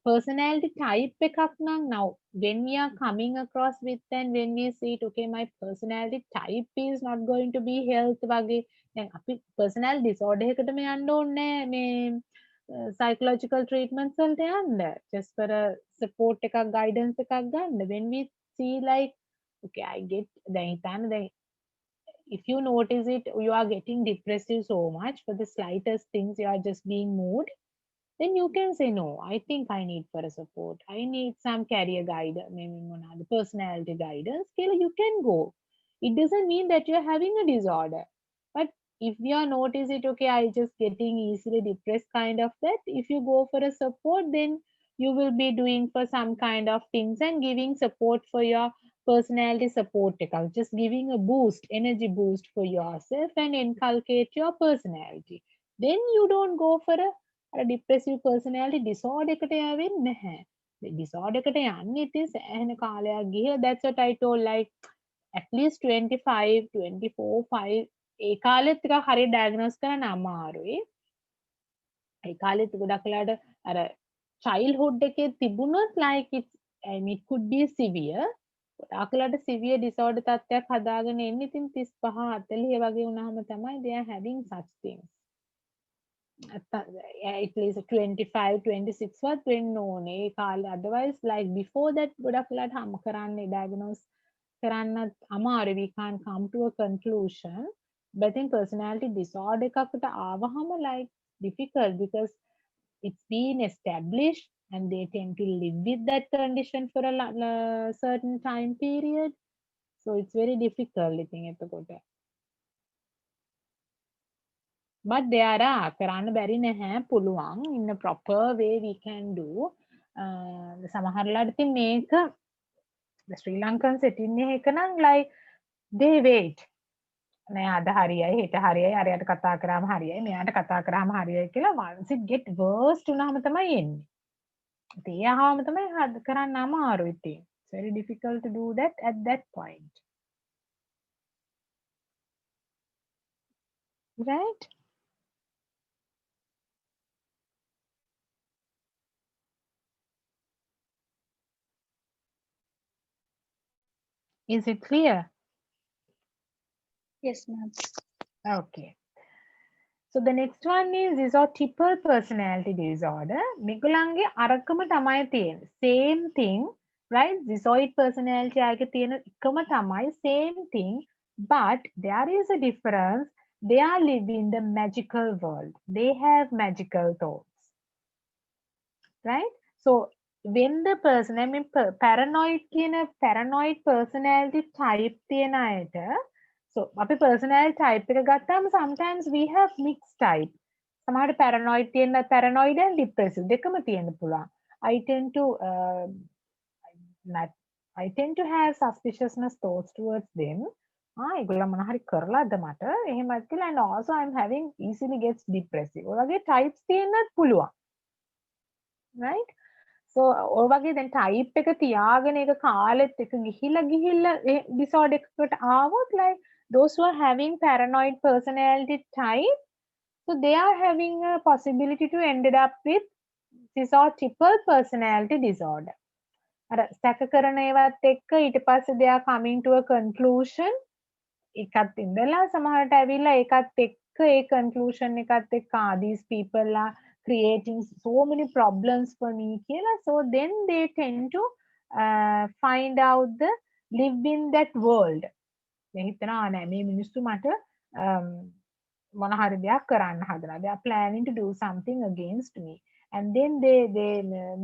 personality type එකක් නම් now when we are coming across with and when we see it, okay, my personality type is not going to be health වගේ දැන් අපි personality disorder එකකටම යන්න ඕනේ මේ psychological treatments වලට යන්න just for a support එකක් guidance එකක් ගන්න. When we see like okay, I get then if you notice it, you are getting depressive so much for the slightest things, you are just being moved, then you can say no, I think I need for a support, I need some career guidance, maybe the personality guidance. Okay, you can go. It doesn't mean that you're having a disorder, but if you are notice it, okay, I just getting easily depressed kind of that, if you go for a support, then you will be doing for some kind of things and giving support for your personality support account, just giving a boost, energy boost for yourself and inculcate your personality. Then you don't go for a depressive personality disorder එකට යවෙන්නේ නැහැ. disorder එකට යන්නේ ඉතින් සෑහෙන කාලයක් ගිහලා, that's what I told, like at least 25 24 5 ඒ කාලෙත් ටිකක් හරිය diagnose කරන්න අමාරුයි. ඒ කාලෙත් ගොඩක් වෙලාවට අර childhood එකේ තිබුණොත් like it could be severe. ගොඩාක් වෙලාවට severe disorder තත්ත්වයක් හදාගෙන එන්නේ ඉතින් 35 40 වගේ වුණාම තමයි they are having such things. At least 25 26 වත් වෙන්න ඕනේ ඒ කාලේ, otherwise like before that ගොඩක් වෙලාවට හම් කරන්නේ diagnose කරන්නත් අමාරු. We can't come to a conclusion. But I think personality disorder එකකට ආවහම like difficult because it's been established and they tend to live with that condition for a certain time period. So it's very difficult ඉතින් එතකොට. But there are කරන්න බැරි නැහැ පුළුවන් in a proper way we can do. සමහරලාට ඉතින් මේක Sri Lankan setting එක නම් like they wait. නෑ අද හරියයි හෙට හරියයි අරයට කතා කරාම හරියයි මෙයාට කතා කරාම හරියයි කියලා once it get worst වුණාම තමයි එන්නේ. ඉතින් ඒ අහාම තමයි කරන්න අමාරු ඉතින්. It's very difficult to do that at that point. Right? Is it clear? Yes, ma'am. Okay. So the next one is a triple personality disorder. මිගුලන්ගේ අරකම තමයි තියෙන්නේ. Same thing, right? Schizoid personality ආගේ තියෙන එකම තමයි same thing, but there is a difference. They are living the magical world. They have magical thoughts. Right? So when the person, I mean paranoid කියන paranoid personality type තියෙන අයට so අපි personality type එක ගත්තාම sometimes we have mixed type. සමහරට paranoid තියෙන paranoid and depressive දෙකම තියෙන්න පුළුවන්. I tend to have suspiciousness thoughts towards them. ඒගොල්ලෝ මොන හරි කරලාද මට එහෙමත් කියලා and also I'm having easily gets depressive. ඔය වගේ types තියෙන්නත් පුළුවන්. Right? So ඔය වගේ දැන් type එක තියාගෙන ඒක කාලෙත් එක ගිහිල්ලා disorder එකකට ආවොත් like those who are having paranoid personality type, so they are having a possibility to ended up with schizotypal personality disorder. අර සැක කරන ඒවත් එක්ක ඊට පස්සේ they are coming to a conclusion එකත් ඉඳලා සමහරට ඇවිල්ලා ඒකත් එක්ක ඒ conclusion එකත් එක්ක these people are creating so many problems for me කියලා. So then they tend to find out the live in that world. දැන් හිතනවා නෑ මේ මිනිස්සු මට මොන හරි දෙයක් කරන්න හදනවා. They are planning to do something against me. And then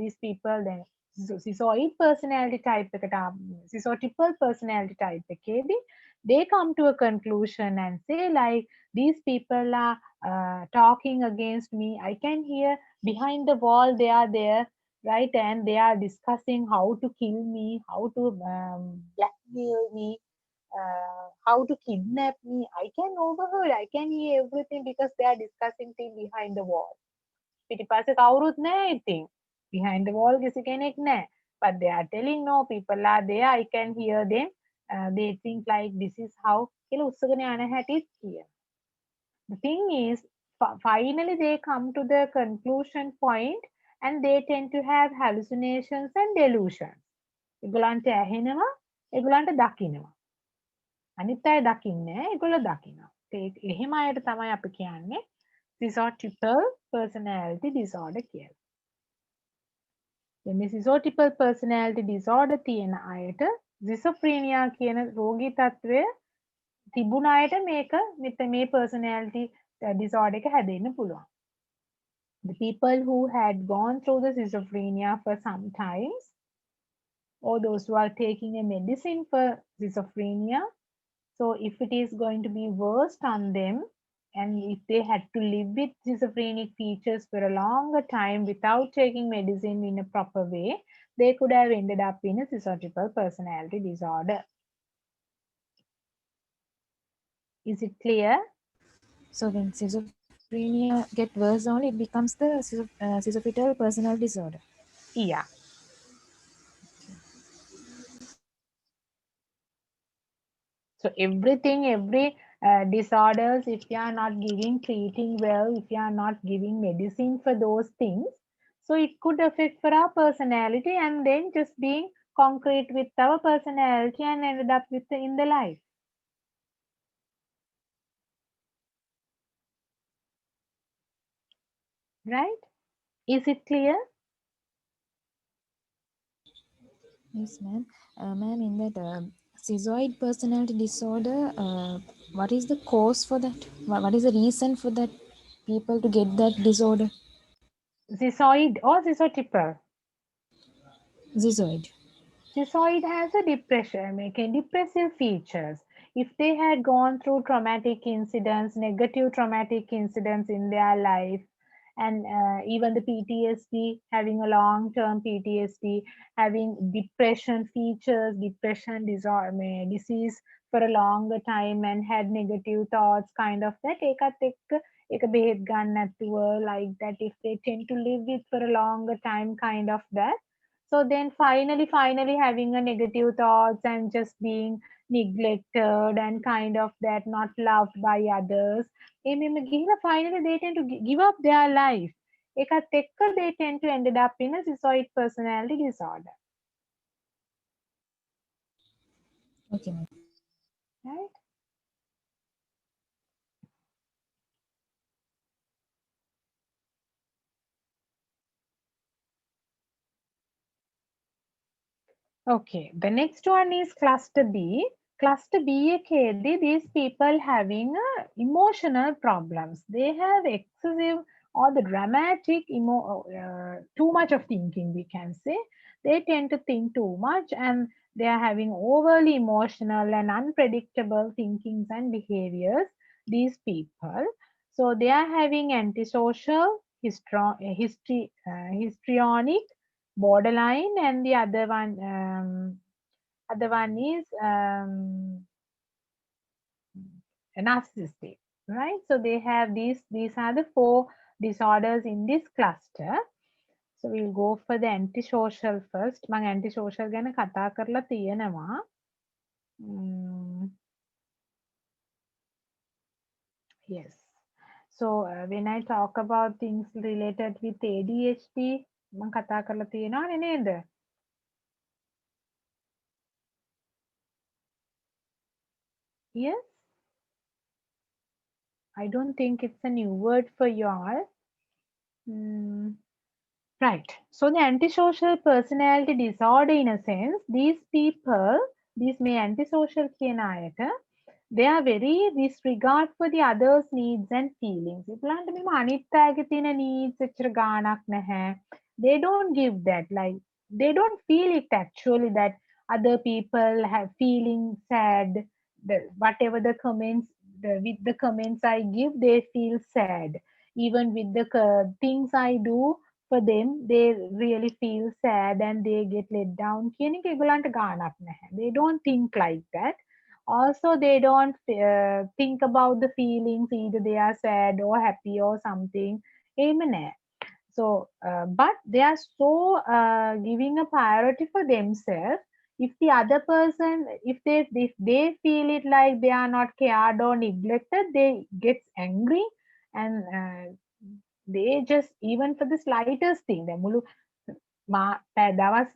these people then schizoid personality type schizotypal personality type එකේදී they come to a conclusion and say like these people are talking against me. I can hear behind the wall they are there, right? And they are discussing how to kill me, how to blackmail me, how to kidnap me. I can overheard, I can hear everything because they are discussing things behind the wall. පිටිපස්සේ කවුරුත් නැහැ ඉතින්. Behind the wall කිසි කෙනෙක් නැහැ. But they are telling no, people are there, I can hear them. They think like this is how කියලා උස්සගෙන යන හැටිත් කියන. The thing is, finally they come to the conclusion point and they tend to have hallucinations and delusions. ඒගොල්ලන්ට ඇහෙනවා, ඒගොල්ලන්ට දකින්නවා. අනිත් අය දකින්නේ නැහැ, ඒගොල්ලෝ දකිනවා. එහෙම අයට තමයි අපි කියන්නේ schizotypal personality disorder කියලා. මේ schizotypal personality disorder තියෙන අයට schizophrenia කියන රෝගී තත්ත්වය තිබුණ අයට මේක මේ personality disorder එක හැදෙන්න පුළුවන්. The people who had gone through the schizophrenia for some times, or those who are taking a medicine for schizophrenia, so if it is going to be worse on them, and if they had to live with schizophrenic features for a longer time without taking medicine in a proper way, they could have ended up in a schizotypal personality disorder. Is it clear? So when schizophrenia get worse only, it becomes the schizotypal personality disorder. Yeah. So every disorders, if you are not treating well, if you are not giving medicine for those things, so it could affect for our personality and then just being concrete with our personality and ended up with in the life. Right? Is it clear? Yes, ma'am. Ma'am, in that schizoid personality disorder, what is the cause for that? What is the reason for that people to get that disorder? Schizoid or schizotypal? Schizoid. Schizoid has a depression, making depressive features. If they had gone through traumatic incidents, negative traumatic incidents in their life, and even the PTSD, having a long-term PTSD, having depression features, depression disorder, disease for a longer time, and had negative thoughts, kind of that. එක බෙහෙත් ගන්න නැතුව, like that, if they tend to live with for a longer time, kind of that. So then finally having a negative thoughts and just being neglected and kind of that, not loved by others. එමෙම ගිහිලා finally they tend to give up their life. ඒකත් එක්ක they tend to ended up in a schizoid personality disorder. Okay, ma'am. Right? Okay, the next one is cluster B. Cluster B එකේදී these people having emotional problems. They have excessive or the dramatic too much of thinking, we can say. They tend to think too much and they are having overly emotional and unpredictable thinkings and behaviors, these people. So they are having antisocial, histrionic, borderline, and the other one is narcissistic, right? So they have these are the four disorders in this cluster. So we'll go for the antisocial first. මම antisocial ගැන කතා කරලා තියෙනවා. Yes. So when I talk about things related with ADHD, මම කතා කරලා තියෙනවනේ නේද? Yes. I don't think it's a new word for y'all. Right. So the antisocial personality disorder, in a sense, these people, these may antisocial කියන අයට, they are very disregard for the others' needs and feelings. ඒගොල්ලන්ට මෙම අනිත් අයගේ තියෙන needs එච්චර ගාණක් නැහැ. They don't give that, like they don't feel it actually that other people have feeling sad. Whatever the comments, with the comments I give, they feel sad. Even with the things I do for them, they really feel sad and they get let down. කියන එක ඒගොල්ලන්ට ගාණක් නැහැ. They don't think like that. Also, they don't think about the feelings, either they are sad or happy or something. Amen. So, but they are so giving a priority for themselves. If the other person, if they feel it like they are not cared or neglected, they get angry and they just, even for the slightest thing, they මුළු දවස්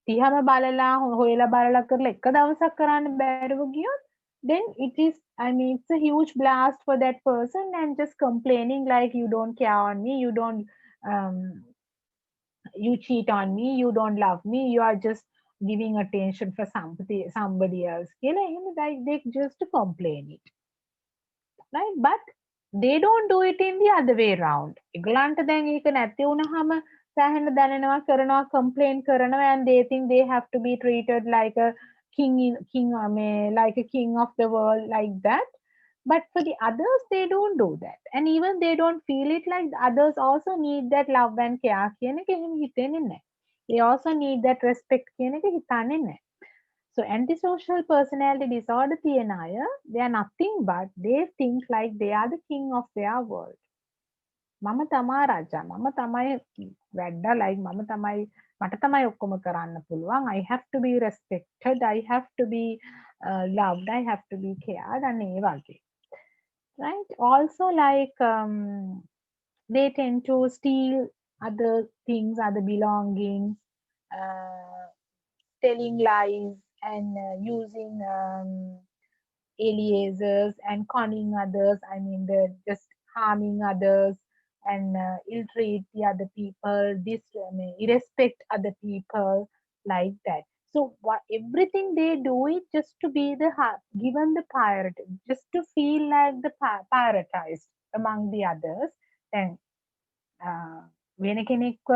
30ම බලලා හොයලා බලලා කරලා එක දවසක් කරන්න බැරුව ගියොත්, then it is, I mean, it's a huge blast for that person and just complaining like you don't care on me, you don't you cheat on me, you don't love me, you are just giving attention for somebody else. Like they just complain it, right? But they don't do it in the other way around. ඒගොල්ලන්ට දැන් ඒක නැති වුණාම සෑහෙන දැනෙනවා, කරනවා, complain කරනවා, and they think they have to be treated like a like a king of the world, like that. But for the others, they don't do that. And even they don't feel it like the others also need that love and care. කියන එක එහෙම හිතෙන්නේ නැහැ. They also need that respect කියන එක හිතන්නේ නැහැ. So antisocial personality disorder තියෙන අය, they are nothing but they think like they are the king of their world. මම තමා රජා, මම තමයි වැඩ, like මම තමයි, මට තමයි ඔක්කොම කරන්න පුළුවන්. I have to be respected, I have to be loved, I have to be cared, and ඒ වගේ. Right? Also, like they tend to steal other things, other belongings, telling lies and using aliases and conning others. I mean, they're just harming others and ill-treat the other people, irrespect other people, like that. So So what everything they do is just to be given the priority, just to feel like the prioritized among the others. Then වෙන කෙනෙක්ව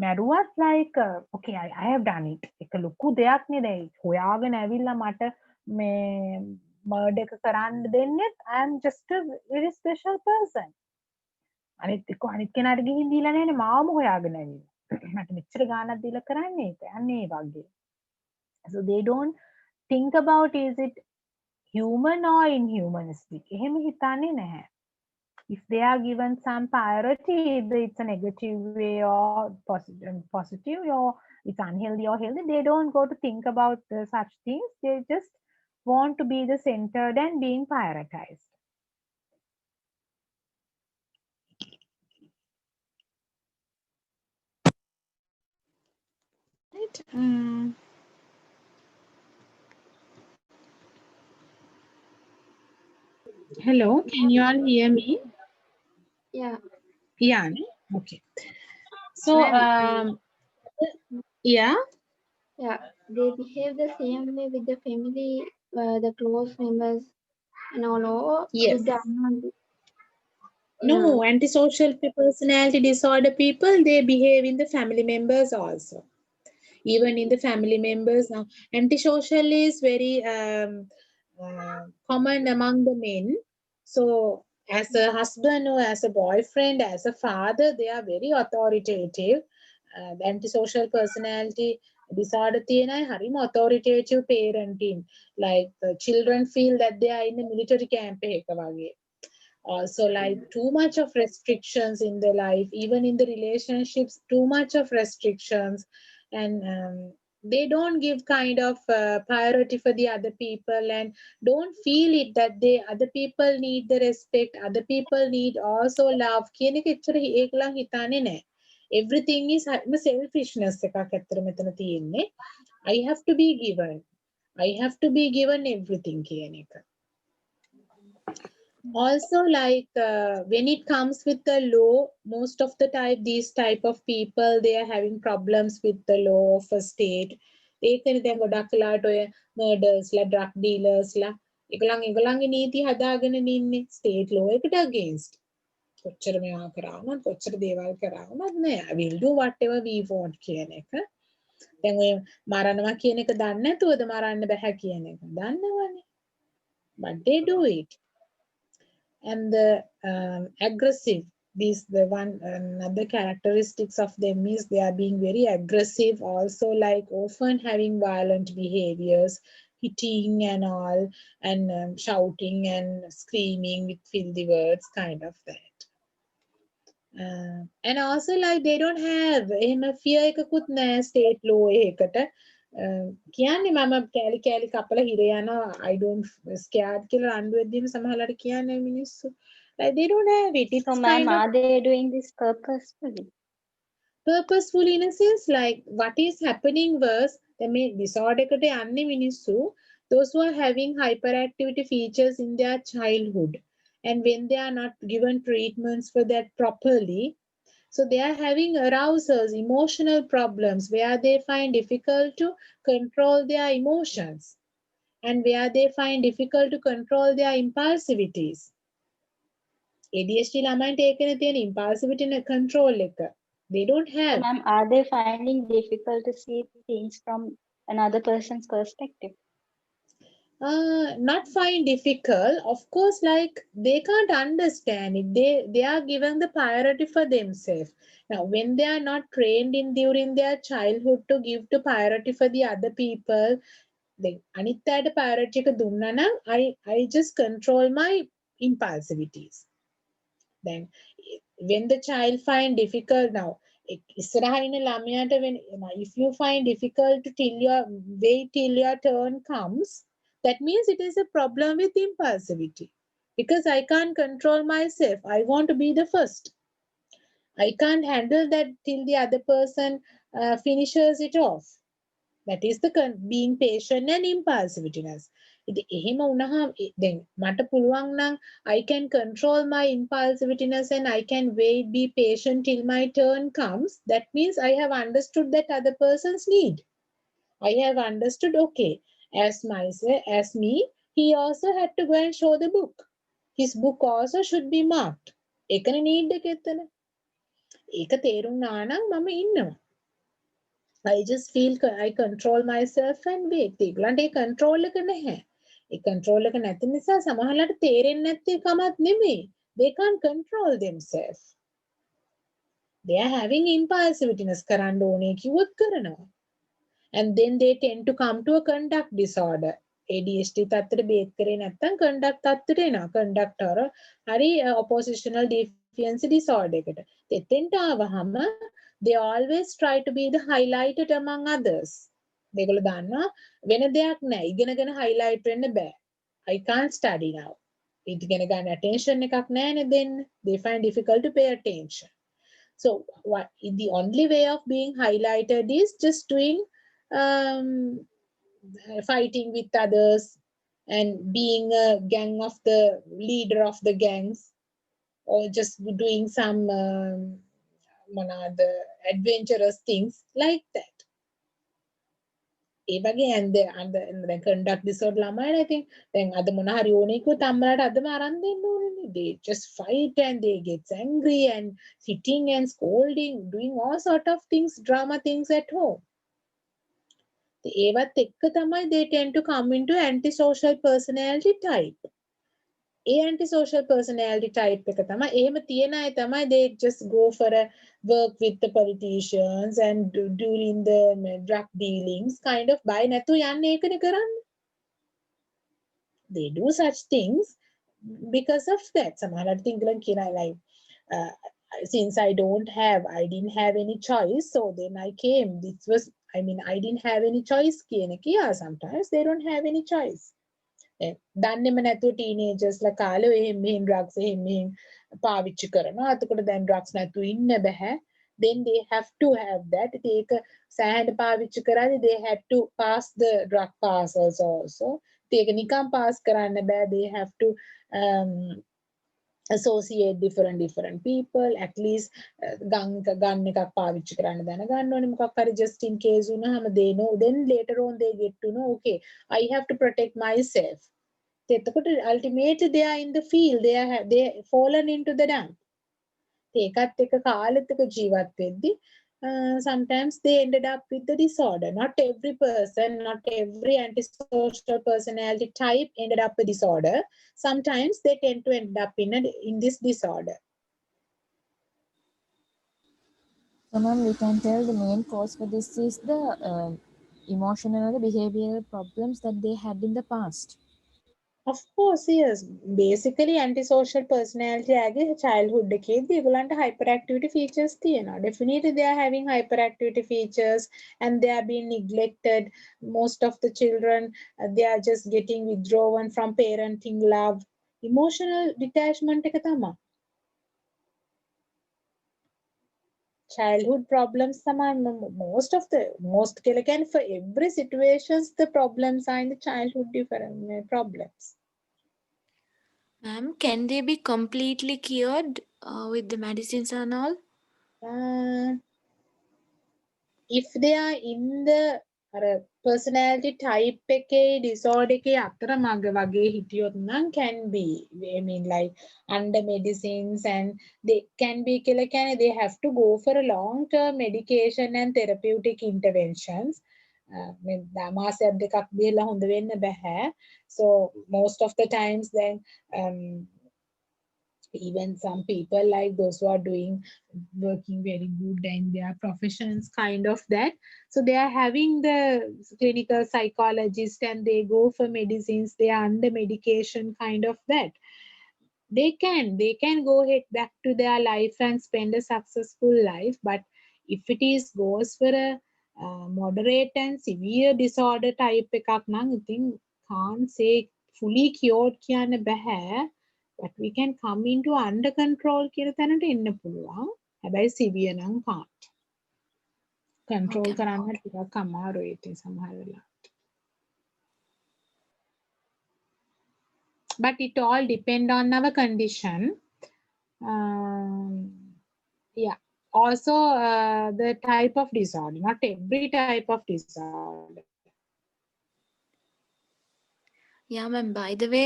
මැරුවත් like okay I have done it. එක ලොකු දෙයක් නේ දැන් හොයාගෙන ඇවිල්ලා මට මේ මර්ඩර් එක කරන්න දෙන්නෙත් I am just a very special person. අනිත් කෙනාට ගිහින් දීලා නැහැනේ මාවම හොයාගෙන ඇවිල්ලා. මට මෙච්චර ගාණක් දීලා කරන්නේ ඒක. අන්න ඒ වගේ. So they don't think about is it human or inhumanistic. එහෙම හිතන්නේ නැහැ. If they are given some priority, either it's a negative way or positive or it's unhealthy or healthy, they don't go to think about such things. They just want to be the centered and being prioritized. Right. Hello, can you all hear me? Yeah. Yeah. Okay. So, yeah. Yeah, they behave the same way with the family, the close members, and all over. Yes. With the unknown. No, antisocial personality disorder people, they behave in the family members also. Even in the family members now, antisocial is very common among the men. So as a husband or as a boyfriend, as a father, they are very authoritative. The antisocial personality disorder තියෙනයි හරිම authoritative parenting. Like the children feel that they are in a military camp එකක වගේ. Also like too much of restrictions in their life, even in the relationships, too much of restrictions, and they don't give kind of priority for the other people and don't feel it that they other people need the respect, other people need also love කියන එක එච්චර ඒකලන් හිතන්නේ නැහැ. Everything is selfishness එකක් ඇත්තට මෙතන තියෙන්නේ. I have to be given, I have to be given everything කියන එක. Also like when it comes with the law, most of the time these type of people, they are having problems with the law of a state. ඒකනේ දැන් ගොඩක් වෙලාවට ඔය murders ලා drug dealers ලා ඒගොල්ලන්ගේ නීති හදාගෙන ඉන්නේ state law එකට against. කොච්චර මේවා කරාවුණත් කොච්චර දේවල් කරාවුණත් නෑ, I will do whatever we want කියන එක. දැන් ඔය මරනවා කියන එක දන්නේ නැතුවද මරන්න බෑ කියන එක දන්නවනේ. But they do it. And the aggressive, the one another characteristics of them is they are being very aggressive, also like often having violent behaviors, hitting and all, and shouting and screaming with filthy words, kind of that. And also like they don't have එහෙම fear එකකුත් නැහැ state law එකකට. කියන්නේ මම කෑලි කෑලි කපලා හිර යනවා I don't scared කියලා රණ්ඩු වෙද්දීම සමහරවිට කියන්නේ මිනිස්සු. Like they don't have it. It's So ma'am, kind of are they doing this purposefully? purposeful in a sense, like what is happening was the disorder එකට යන්නේ මිනිස්සු, those who are having hyperactivity features in their childhood, and when they are not given treatments for that properly, so they are having arousals, emotional problems where they find difficult to control their emotions and where they find difficult to control their impulsivities. ADHD ළමයින්ට ඒකනේ තියෙන impulsivity and control එක. They don't have. Ma'am, are they finding difficult to see things from another person's perspective? Not find difficult, of course, like they can't understand it. They are given the priority for themselves. Now when they are not trained in during their childhood to give the priority for the other people, they අනිත් අයට priority එක දුන්නා නම් I just control my impulsivities. Then when the child find difficult, now ඉස්සරහා ඉන්න ළමයාට if you find difficult to wait till your turn comes, that means it is a problem with impulsivity, because I can't control myself. I want to be the first. I can't handle that till the other person finishes it off. That is the being patient and impulsiveness. එහෙම වුණාම දැන් මට පුළුවන් නම් I can control my impulsiveness and I can wait, be patient till my turn comes. That means I have understood that other person's need. I have understood, okay, as myself, as me, he also had to go and show the book. His book also should be marked. ඒකනේ need එක එතන. ඒක තේරුණා නම් මම ඉන්නවා. I just feel I control myself and wait. ඒගොල්ලන්ට ඒ control එක නැහැ. ඒ control එක නැති නිසා සමහරවිට තේරෙන්නේ නැති කමක් නෙමෙයි. They can't control themselves. They are having impulsiveness කරන්න ඕනේ කිව්වොත් කරනවා. And then they tend to come to a conduct disorder. ADHD තත්ත්වෙට බේත් කරේ නැත්නම් conduct තත්ත්වෙට එනවා. conduct or හරි oppositional defiance disorder එකට. එතෙන්ට ආවහම they always try to be the highlighted among others. මේගොල්ලෝ දන්නවා වෙන දෙයක් නැහැ. ඉගෙනගෙන highlight වෙන්න බෑ. I can't study now. ඉගෙන ගන්න attention එකක් නැහැනේ දෙන්න. They find difficult to pay attention. So what the only way of being highlighted is just doing fighting with others and being a gang of the leader of the gangs, or just doing some adventurous things like that. ඒ වගේ and conduct disorder ළමයි I think දැන් අද මොන හරි ඕනේ කිව්වොත් අම්මලාට අදම අරන් දෙන්න ඕනේ. They just fight and they get angry and sitting and scolding, doing all sort of things, drama things at home. ඒවත් එක්ක තමයි they tend to come into antisocial personality type. A antisocial personality type එක තමයි එහෙම තියෙන අය තමයි they just go for a work with the politicians and during the drug dealings kind of buy නැතු යන්නේ ඒකනේ කරන්නේ. They do such things because of that. සමහරවිට තින්ගලන් කියන like since I didn't have any choice, so then I came. I didn't have any choice කියන එක. Yeah, sometimes they don't have any choice. දන්නේම නැතුව ටීනේජර්ස්ලා කාලේ එහෙම මෙහෙම ඩ්‍රග්ස් එහෙම මෙහෙම පාවිච්චි කරනවා. එතකොට දැන් ඩ්‍රග්ස් නැතුව ඉන්න බෑ. Then they have to have that. ඒක සෑහෙන පාවිච්චි කරාදී they had to pass the drug passes also. ඒක නිකන් පාස් කරන්න බෑ. They have to associate different people, at least gun එකක් පාවිච්චි කරන්න දැනගන්න ඕනේ මොකක් හරි just in case වුණාම they know, then later on they get to know, okay, I have to protect myself. එතකොට ultimately they are in the field, they fallen into the dump. ඒකත් එක කාලෙත් එක ජීවත් වෙද්දි sometimes they ended up with the disorder. Not every person, not every antisocial personality type ended up with disorder. Sometimes they tend to end up in this disorder. So, ma'am, we can tell the main cause for this is the emotional or the behavioral problems that they had in the past. Of course, yes. Basically, antisocial personality age childhood එකේදී ඒගොල්ලන්ට hyperactivity features තියෙනවා. Definitely they are having hyperactivity features and they are being neglected. Most of the children, they are just getting withdrawn from parenting love. Emotional detachment එක තමයි. Childhood problems most can for every situations the problems are in the childhood different problems. Ma'am, can they be completely cured with the medicines and all? If they are in the personality type එකේ disorder එකේ අතරමඟ වගේ හිටියොත් නම් can be, I mean like under medicines, and they can be කියලා කියන්නේ they have to go for a long term medication and therapeutic interventions. මාසයක් දෙකක් දීලා හොඳ වෙන්න බෑ. So most of the times then even some people like those who are working very good in their professions, kind of that, so they are having the clinical psychologist and they go for medicines, they are under medication, kind of that. They can go ahead back to their life and spend a successful life, but if it goes for a moderate and severe disorder type එකක් නම් ඉතින් can't say fully cured කියන්න බෑ, but we can come into under control කියලා තැනට එන්න පුළුවන්. හැබැයි severe නම් can't. Control කරන්න ටිකක් අමාරුයි ඉතින් සමහර වෙලාවට. But it all depend on our condition. Yeah, also the type of disorder, not every type of disorder. Yeah, ma'am. By the way,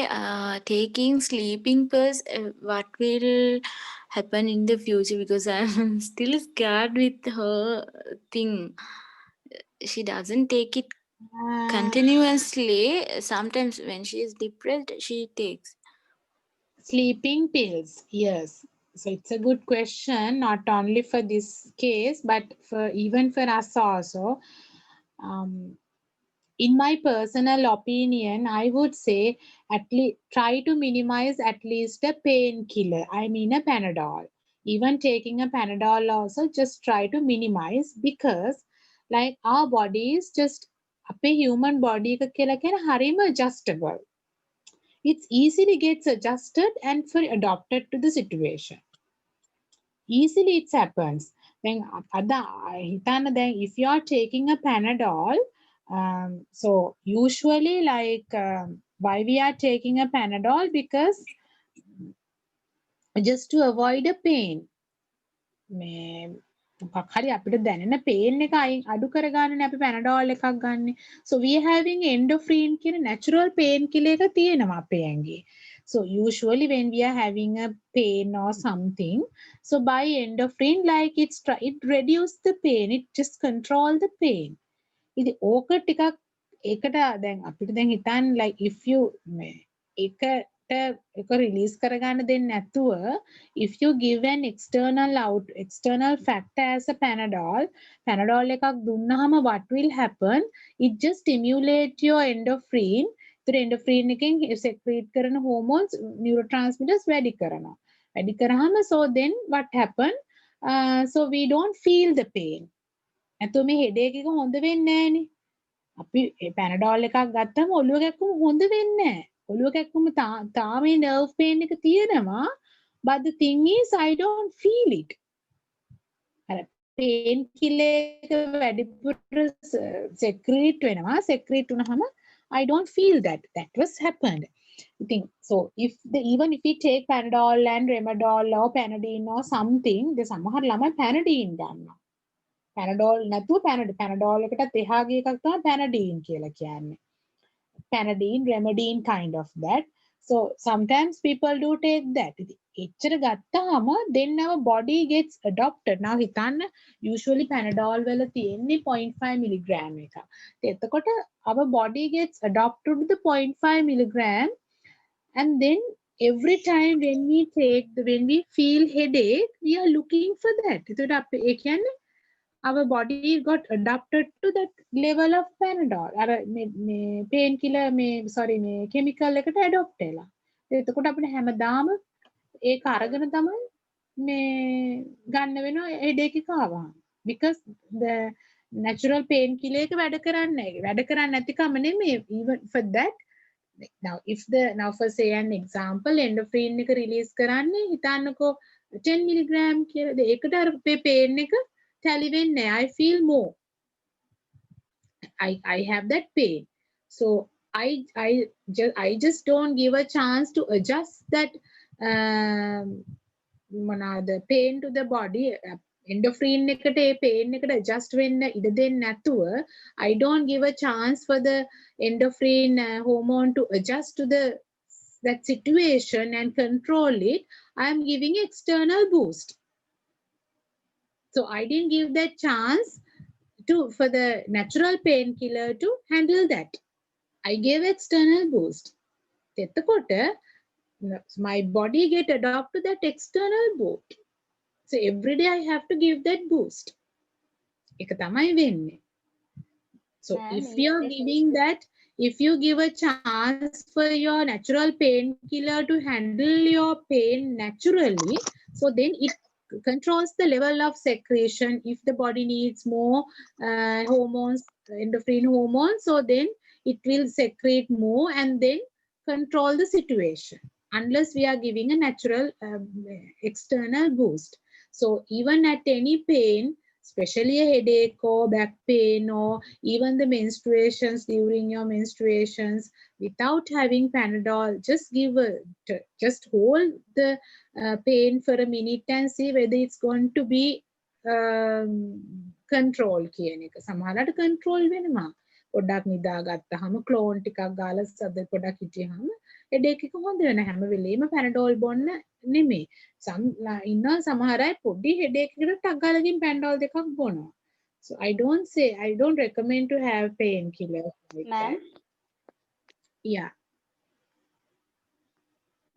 taking sleeping pills, what will happen in the future? Because I'm still scared with her thing. She doesn't take it continuously. Sometimes when she is depressed, she takes. Sleeping pills, yes. So it's a good question, not only for this case, but for even for us also. In my personal opinion, I would say at least try to minimize at least a painkiller. I mean a Panadol. Even taking a Panadol also, just try to minimize, because like our body is just a human body එක කියලා කියන හරිම adjustable. It's easily gets adjusted and for adapted to the situation. Easily it happens. Then if you are taking a Panadol, so usually like why we are taking a Panadol, because just to avoid a pain. මොකක් හරි අපිට දැනෙන pain එක අඩු කරගන්නනේ අපි Panadol එකක් ගන්න. So we are having endorphin කියන natural pain killer එක තියෙනවා අපේ ඇඟේ. So usually when we are having a pain or something, so by endorphin, like it reduce the pain, it just control the pain. ඉතින් ඕක ටිකක් ඒකට දැන් අපිට දැන් හිතන්න like if you එකට එක release කරගන්න දෙන්නේ නැතුව if you give an external factor as a Panadol එකක් දුන්නාම what will happen, it just stimulate your endorphin. the endorphin එකෙන් secrete කරන hormones neurotransmitters වැඩි කරනවා. So then what happen, so we don't feel the pain. නැත්නම් මේ headache එක හොඳ වෙන්නේ නැහනේ. අපි Panadol එකක් ගත්තම ඔළුව කැක්කුම හොඳ වෙන්නේ නැහැ. ඔළුව කැක්කුම තාමේ nerve pain එක තියෙනවා. But the thing is I don't feel it. අර pain killer එක වැඩිපුර secrete වෙනවා. Secrete වුණාම I don't feel that. That was happened. I think so. Even if we take Panadol and Remadol or Panadine or something, the සමහර ළමයි Panadine ගන්නවා. Panadol නැතුව Panadol එකටත් එහා ගිය එකක් තමයි Panadine කියලා කියන්නේ. Panadine, Remedine kind of that. So sometimes people do take that. එච්චර ගත්තාම then our body gets adopted. Now හිතන්න usually Panadol වල තියෙන්නේ 0.5 milligram එක. එතකොට our body gets adopted to the 0.5 milligram, and then every time when we feel headache, we are looking for that. එතකොට අපි ඒ කියන්නේ our body got adapted to that level of Panadol. Painkiller මේ chemical එකට adopt වෙලා. එතකොට අපිට හැමදාම ඒක අරගෙන තමයි මේ ගන්න වෙනවා headache එක ආවම. Because the natural painkiller එක වැඩ කරන්නේ නැතිකම නෙමෙයි. Even for that, now for say an example, endorphin එක release කරන්නේ හිතන්නකෝ 10 milligram කියලා. ඒකට අර pain එක tally වෙන්නේ. I feel more. I have that pain. So I just don't give a chance to adjust that the pain to the body. Endorphin එකට ඒ pain එකට adjust වෙන්න ඉඩ දෙන්නේ නැතුව I don't give a chance for the endorphin hormone to adjust to that situation and control it. I am giving external boost. So I didn't give that chance for the natural painkiller to handle that. I gave external boost. My body get adopted to that external boost. So every day I have to give that boost. So if you are giving that, if you give a chance for your natural painkiller to handle your pain naturally, so then it controls the level of secretion. If the body needs more hormones, endorphin hormones, so then it will secrete more and then control the situation, unless we are giving a natural external boost. So even at any pain, especially a headache or back pain or even the menstruations, during your menstruations, without having Panadol, just hold the pain for a minute and see whether it's going to be control කියන එක. සමහරවිට control වෙනවා. පොඩ්ඩක් නිදාගත්තාම clone ටිකක් ගාලා සද්ද පොඩ්ඩක් හිටියාම headache එක හොඳ වෙන හැම වෙලෙම පැනඩෝල් බොන්න නෙමෙයි. ඉන්නවා සමහර අය පොඩි headache එකකට ටක් ගාලා ගින් පැනඩෝල් දෙකක් බොනවා. So I don't recommend to have painkillers like Ma'am, that. Yeah.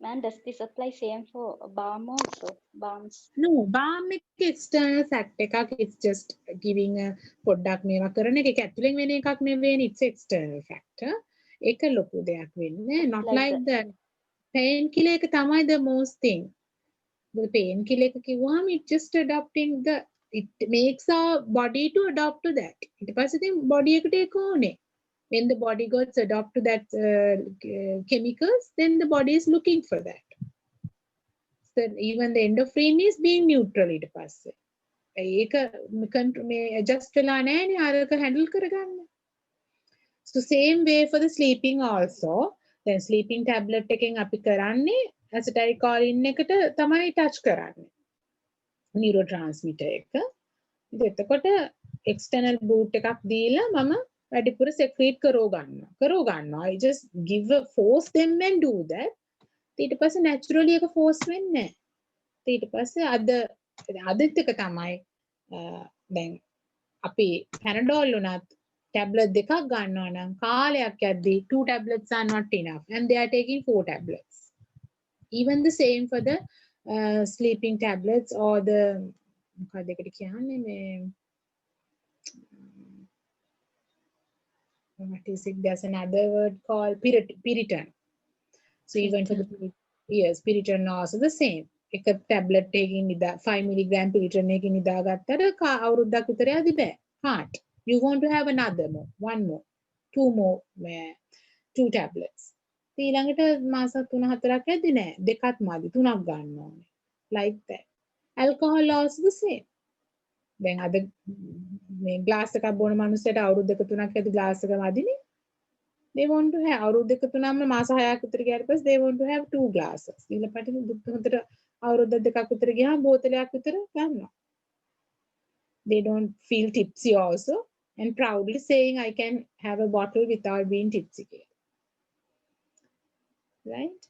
ma'am, does this apply same for balm also? Balms. No, balm එක external fact එකක්. It's just giving a පොඩ්ඩක් මේවා කරන එක. ඒක ඇතුලෙන් වෙන එකක් නෙවෙයි. It's external factor. ඒක ලොකු දෙයක් වෙන්නේ. Not like that. Painkiller එක තමයි the most thing. The painkiller එක කිව්වහම it just adopting the, it makes our body to adopt to that. ඊට පස්සේ ඉතින් body එකට ඒක ඕනේ. When the body goes adopt to that chemicals, then the body is looking for that. So even the endorphin is being neutral ඊට පස්සේ. ඒක මේ adjust වෙලා නැහැනේ අරක handle කරගන්න. So same way for the sleeping also. Then sleeping tablet එකෙන් අපි කරන්නේ acetylcholine එකට තමයි touch කරන්නේ. neurotransmitter එක. ඉතින් එතකොට external boot එකක් දීලා මම වැඩිපුර secrete කරව ගන්නවා. I just force them and do that. ඊට පස්සේ naturally එක force වෙන්නේ නැහැ. ඊට පස්සේ අදිත් එක තමයි දැන් අපි Panadol උනත් tablet දෙකක් ගන්නවා නම් කාලයක් යද්දී 2 tablets are not enough and they are taking 4 tablets. Even the same for the sleeping tablets or the මොකක්ද ඒකට කියන්නේ මේ what is it? There's another word called Piriton. So even for the Piriton also the same. එක tablet එකකින් 5 milligram Piriton එකකින් නිදාගත්තට අවුරුද්දක් විතර යද්දි බෑ. Can't. You want to have another more, one more, two more, 2 tablets. ඊළඟට මාස 3-4ක් යද්දි නෑ. දෙකක් මදි. 3ක් ගන්න ඕනේ. Like that. Alcohol also the same. දැන් අද මේ glass එකක් බොන මිනිස්සුන්ට අවුරුදු 2-3ක් යද්දි glass එක මදිනේ. They want to have අවුරුදු 2-3ක්ම මාස 6ක් විතර ගියාට පස්සේ they want to have 2 glasses. ඊළඟට හොඳට අවුරුදු 2ක් විතර ගියාම බෝතලයක් විතර ගන්නවා. They don't feel tipsy also and proudly saying I can have a bottle without being tipsy. Right?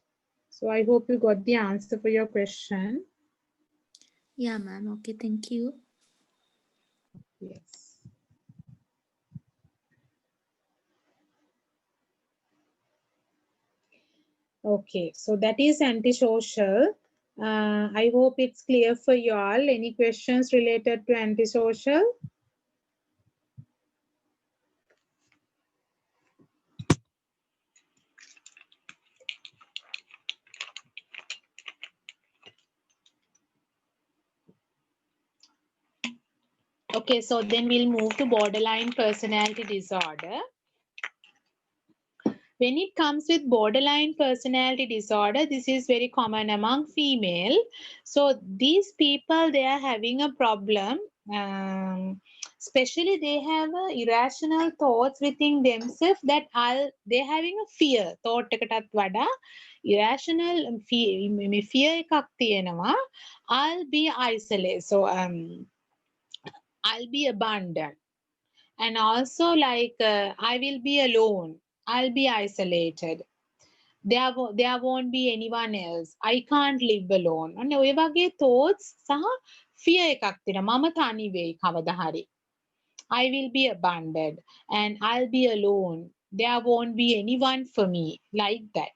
So I hope you got the answer for your question. Yeah, ma'am. Okay, thank you. Yes. Okay, so that is antisocial. I hope it's clear for you all. Any questions related to antisocial? Okay, so then we'll move to borderline personality disorder. When it comes with borderline personality disorder, this is very common among female. So these people, they are having a problem. Especially they have irrational thoughts within themselves that they're having a fear. Thought එකටත් වඩා irrational fear එකක් තියෙනවා. I'll be isolated. So I'll be abandoned. And also like I will be alone. I'll be isolated. There won't be anyone else. I can't live alone. And ඔය වගේ thoughts සහ fear එකක් තියෙනවා. මම තනි වෙයි කවදා හරි. I will be abandoned and I'll be alone. There won't be anyone for me. Like that.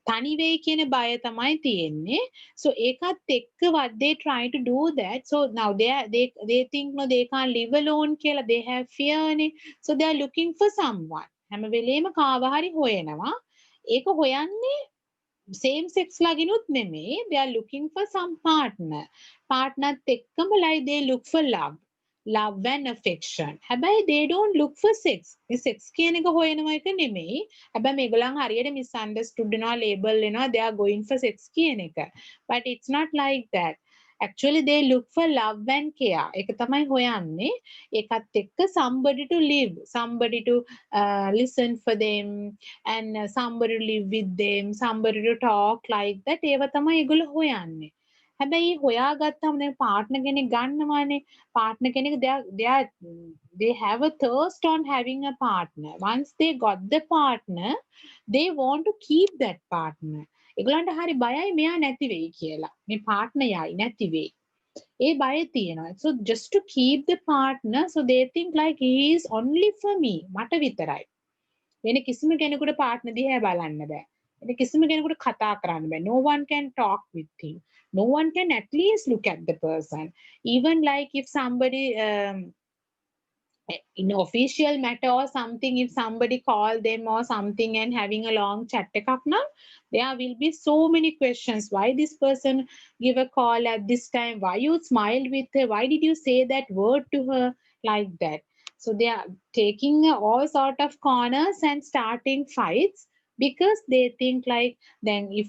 තනි වෙයි කියන බය තමයි තියෙන්නේ. So ඒකත් එක්ක what they try to do that. So now they think no they can't live alone කියලා. They have fear නේ. So they are looking for someone. හැම වෙලේම කාව හරි හොයනවා. ඒක හොයන්නේ same sex ලගිනුත් නෙමෙයි. They are looking for some partner. Partnerත් එක්කම like they look for love and affection. හැබැයි they don't look for sex. මේ sex කියන එක හොයනවා එක නෙමෙයි. හැබැයි මේගොල්ලන් හරියට misunderstood වෙනවා label වෙනවා they are going for sex කියන එක. But it's not like that. Actually they look for love and care. ඒක තමයි හොයන්නේ. ඒකත් එක්ක somebody to live, somebody to listen for them and somebody to live with them, somebody to talk like that. ඒව තමයි ඒගොල්ලෝ හොයන්නේ. හැබැයි හොයාගත්තාම දැන් partner කෙනෙක් ගන්නවානේ. partner කෙනෙක් they have a thirst on having a partner. Once they got the partner, they want to keep that partner. ඒගොල්ලන්ට හරි බයයි මෙයා නැති වෙයි කියලා. මේ partner යයි නැති වෙයි. ඒ බය තියෙනවා. So just to keep the partner, so they think like he is only for me. මට විතරයි. වෙන කිසිම කෙනෙකුට partner දිහා බලන්න බෑ. වෙන කිසිම කෙනෙකුට කතා කරන්න බෑ. No one can talk with him. No one can at least look at the person. Even like if somebody in official matter or something, if somebody call them or something and having a long chat එකක් නම්, there will be so many questions. Why this person give a call at this time? Why you smiled with her? Why did you say that word to her like that? So they are taking all sort of corners and starting fights because they think like, then if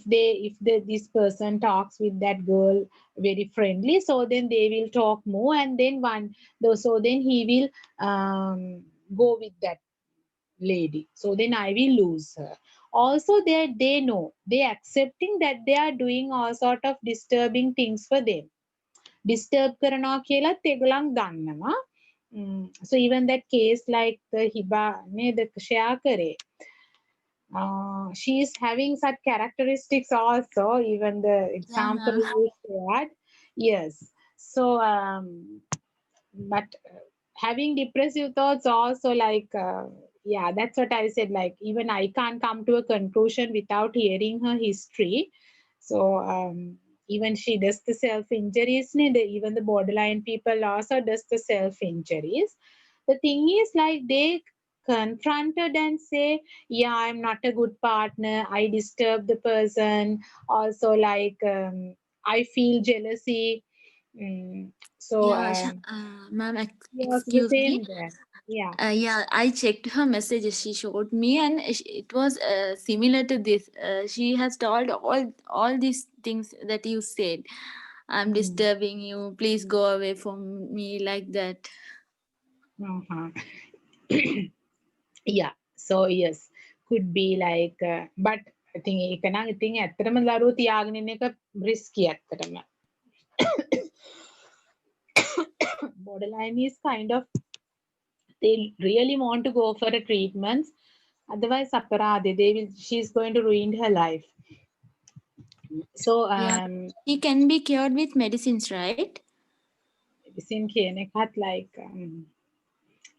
this person talks with that girl very friendly, so then they will talk more, and then so then he will go with that lady, so then I will lose her. Also they know, they accepting that they are doing all sort of disturbing things for them. Disturb කරනවා කියලාත් ඒගොල්ලන් දන්නවා. So even that case like the Hiba neda share kare, she is having such characteristics also, even the example ma'am. you shared. Yes. So but having depressive thoughts also, like yeah, that's what I said, like even I can't come to a conclusion without hearing her history. So even she does the self injuries, even the borderline people also does the self injuries. The thing is like they confronted and say, yeah, I'm not a good partner, I disturb the person, also like I feel jealousy. So Yeah, ma'am, you was the excuse me. same there. Yeah. Yeah, I checked her messages she showed me, and it was similar to this. She has told all these things that you said. I'm disturbing you. Please go away from me, like that. Uh-huh. Yeah. So yes, could be like but I think ඒක නම් ඉතින් ඇත්තටම දරුවෝ තියාගෙන ඉන්න එක risky ඇත්තටම. Borderline is kind of, they really want to go for a treatment, otherwise අපරාධේ, she's going to ruin her life. So Yeah, he can be cured with medicines, right? medicine කියන එකත් like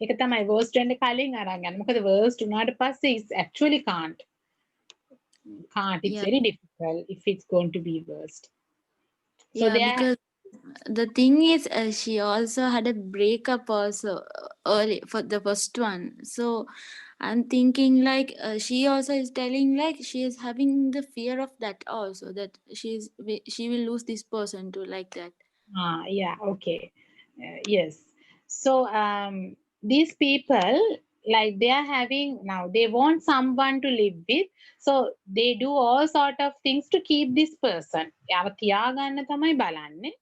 ඒක තමයි worst වෙන්න කලින් අරන් යන්න. මොකද worst උනාට පස්සේ is actually can't. It's Yeah. very difficult if it's going to be worst. So Yeah, they are, because the thing is, she also had a breakup also early for the first one. So I'm thinking like she also is telling like she is having the fear of that also, that she will lose this person too, like that. yeah, okay. Yes. So these people, like they are having, now they want someone to live with, so they do all sort of things to keep this person. යාව තියාගන්න තමයි බලන්නේ.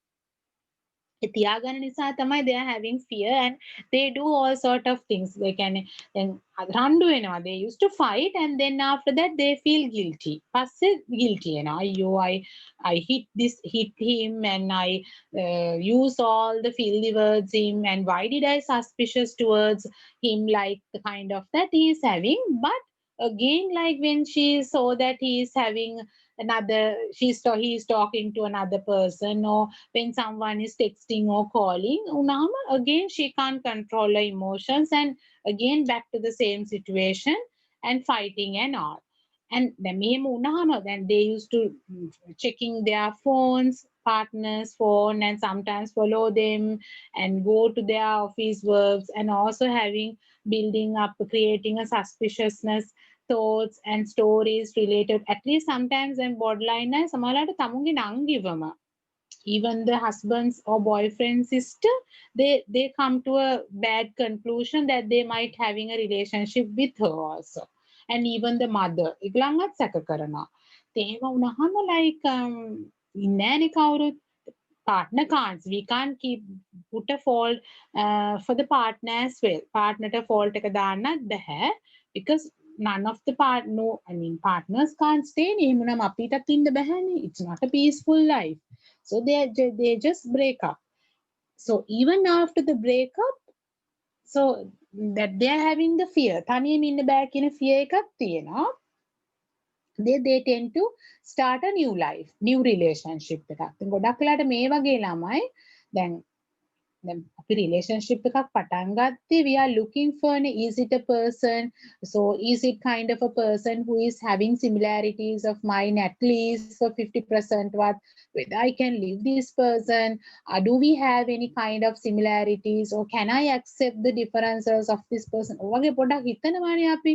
ඒ තියාගන්න නිසා තමයි they are having fear, and they do all sort of things. They can then රණ්ඩු වෙනවා. They used to fight, and then after that they feel guilty. පස්සේ guilty වෙනවා. අයියෝ, I hit him, and I use all the filthy words him, and why did I suspicious towards him, like the kind of that he is having. But again, like when she saw that he is having he is talking to another person, or when someone is texting or calling, unama, again she can't control her emotions, and again back to the same situation and fighting and all. And then they used to checking their phones, partners phone, and sometimes follow them and go to their office works, and also having building up, creating a suspiciousness thoughts and stories related. At least sometimes when borderline සමහරවිට තමුන්ගේ නංගිවම, even the husband's or boyfriend's sister, they come to a bad conclusion that they might having a relationship with her also, and even the mother ඒගොල්ලන්වත් සැක කරනවා. එහෙම වුණාම like ඉන්නෑනේ කවුරුත්. Partner can't, we can't keep put a fault for the partner as well. Partner ට fault එක දාන්නත් බැහැ, because none of the partners can't stay. එහෙමනම් අපිටත් ඉන්න බැහැනේ. It's not a peaceful life. So they just break up. So even after the breakup, so that they are having the fear. තනියම ඉන්න බෑ කියන fear එකක් තියෙනවා. They tend to start a new life, new relationship එකක්. දැන් ගොඩක් වෙලාට මේ වගේ ළමයි දැන් අපි relationship එකක් පටන් ගත්තේ, we are looking for is it a person, so is it kind of a person who is having similarities of mine at least for 50% what, whether I can leave this person, do we have any kind of similarities, or can I accept the differences of this person. ඔයගේ පොඩක් හිතනවානේ අපි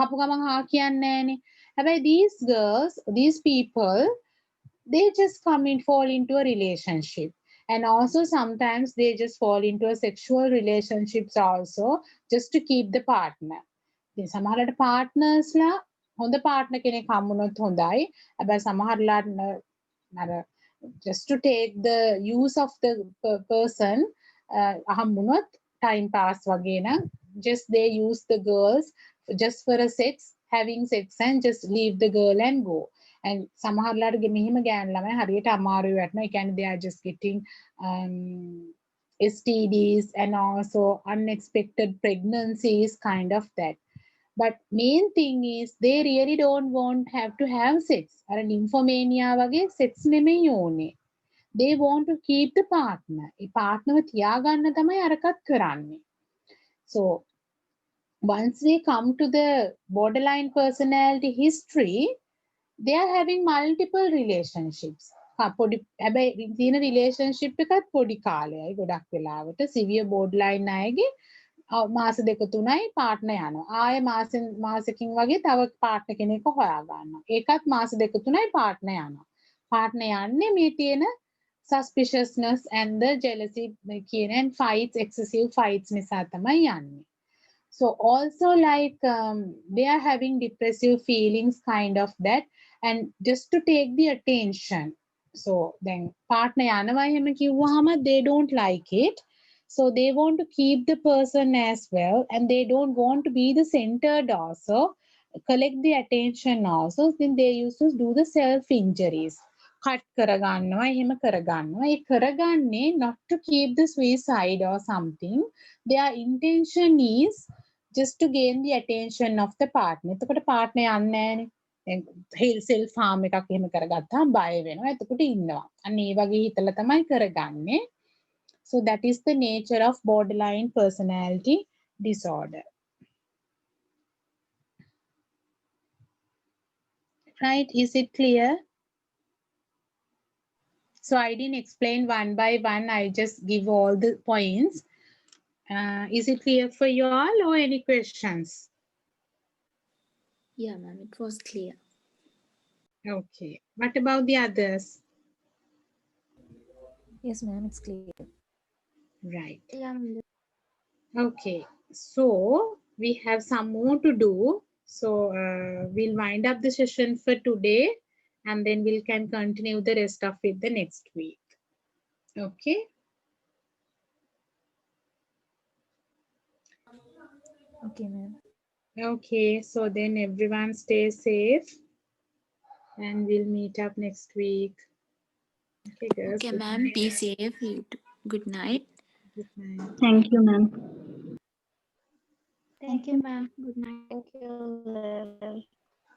අහපු ගමන් හා කියන්නේ නැහනේ. හැබැයි these girls, these people, they just come and fall into a relationship. And also sometimes they just fall into a sexual relationships also just to keep the partner. සමහරවිට partners ලා හොඳ partner කෙනෙක් හම්බුනොත් හොඳයි. හැබැයි සමහරලා just to take the use of the person හම්බුනොත් time pass වගේ නම් just they use the girls just for a sex, having sex and just leave the girl and go. And සමහරලාට මෙහිම ගෑනු ළමයි හරියට අමාරුයි වටනවා. ඒ කියන්නේ they are just getting STDs and also unexpected pregnancies, kind of that. But main thing is they really don't want have to have sex. අර nymphomania වගේ sex නෙමෙයි ඕනේ. They want to keep the partner. ඒ partnerව තියාගන්න තමයි අරකට කරන්නේ. So once they come to the borderline personality history, they are having multiple relationships. හැබැයි තියෙන relationship එකත් පොඩි කාලයයි ගොඩක් වෙලාවට. severe borderline අයගේ මාස දෙක තුනයි partner යනවා. ආයෙ මාසකින් වගේ තව partner කෙනෙක්ව හොයා ගන්නවා. ඒකත් මාස දෙක තුනයි partner යනවා. partner යන්නේ මේ තියෙන suspiciousness and the jealousy කියන and fights, excessive fights නිසා තමයි යන්නේ. So also like they are having depressive feelings, kind of that, and just to take the attention. So then partner යනවා එහෙම කිව්වහම they don't like it. So they want to keep the person as well, and they don't want to be the centered also, collect the attention also. Then they used to do the self injuries. cut කරගන්නවා එහෙම කරගන්නවා. ඒ කරගන්නේ not to keep the suicide or something. Their intention is just to gain the attention of the partner. එතකොට partner යන්නේ නැහැනේ. self harm එකක් එහෙම කරගත්තාම බය වෙනවා. එතකොට ඉන්නවා. අන්න ඒ වගේ හිතලා තමයි කරගන්නේ. So that is the nature of borderline personality disorder. Right? Is it clear? So I didn't explain one by one. I just give all the points. Is it clear for you all, or any questions? Yeah, ma'am, it was clear. Okay. What about the others? Yes, ma'am, it's clear. Right. Yeah, ma'am. Okay. So we have some more to do. So we'll wind up the session for today, and then we can continue the rest of it the next week. Okay. Okay, ma'am. Okay. So then everyone stay safe, and we'll meet up next week. Okay, girls. Okay, Good ma'am, night. be safe. You too. Good night. Good night. Thank you, ma'am. Thank you, ma'am. Good night. Thank you.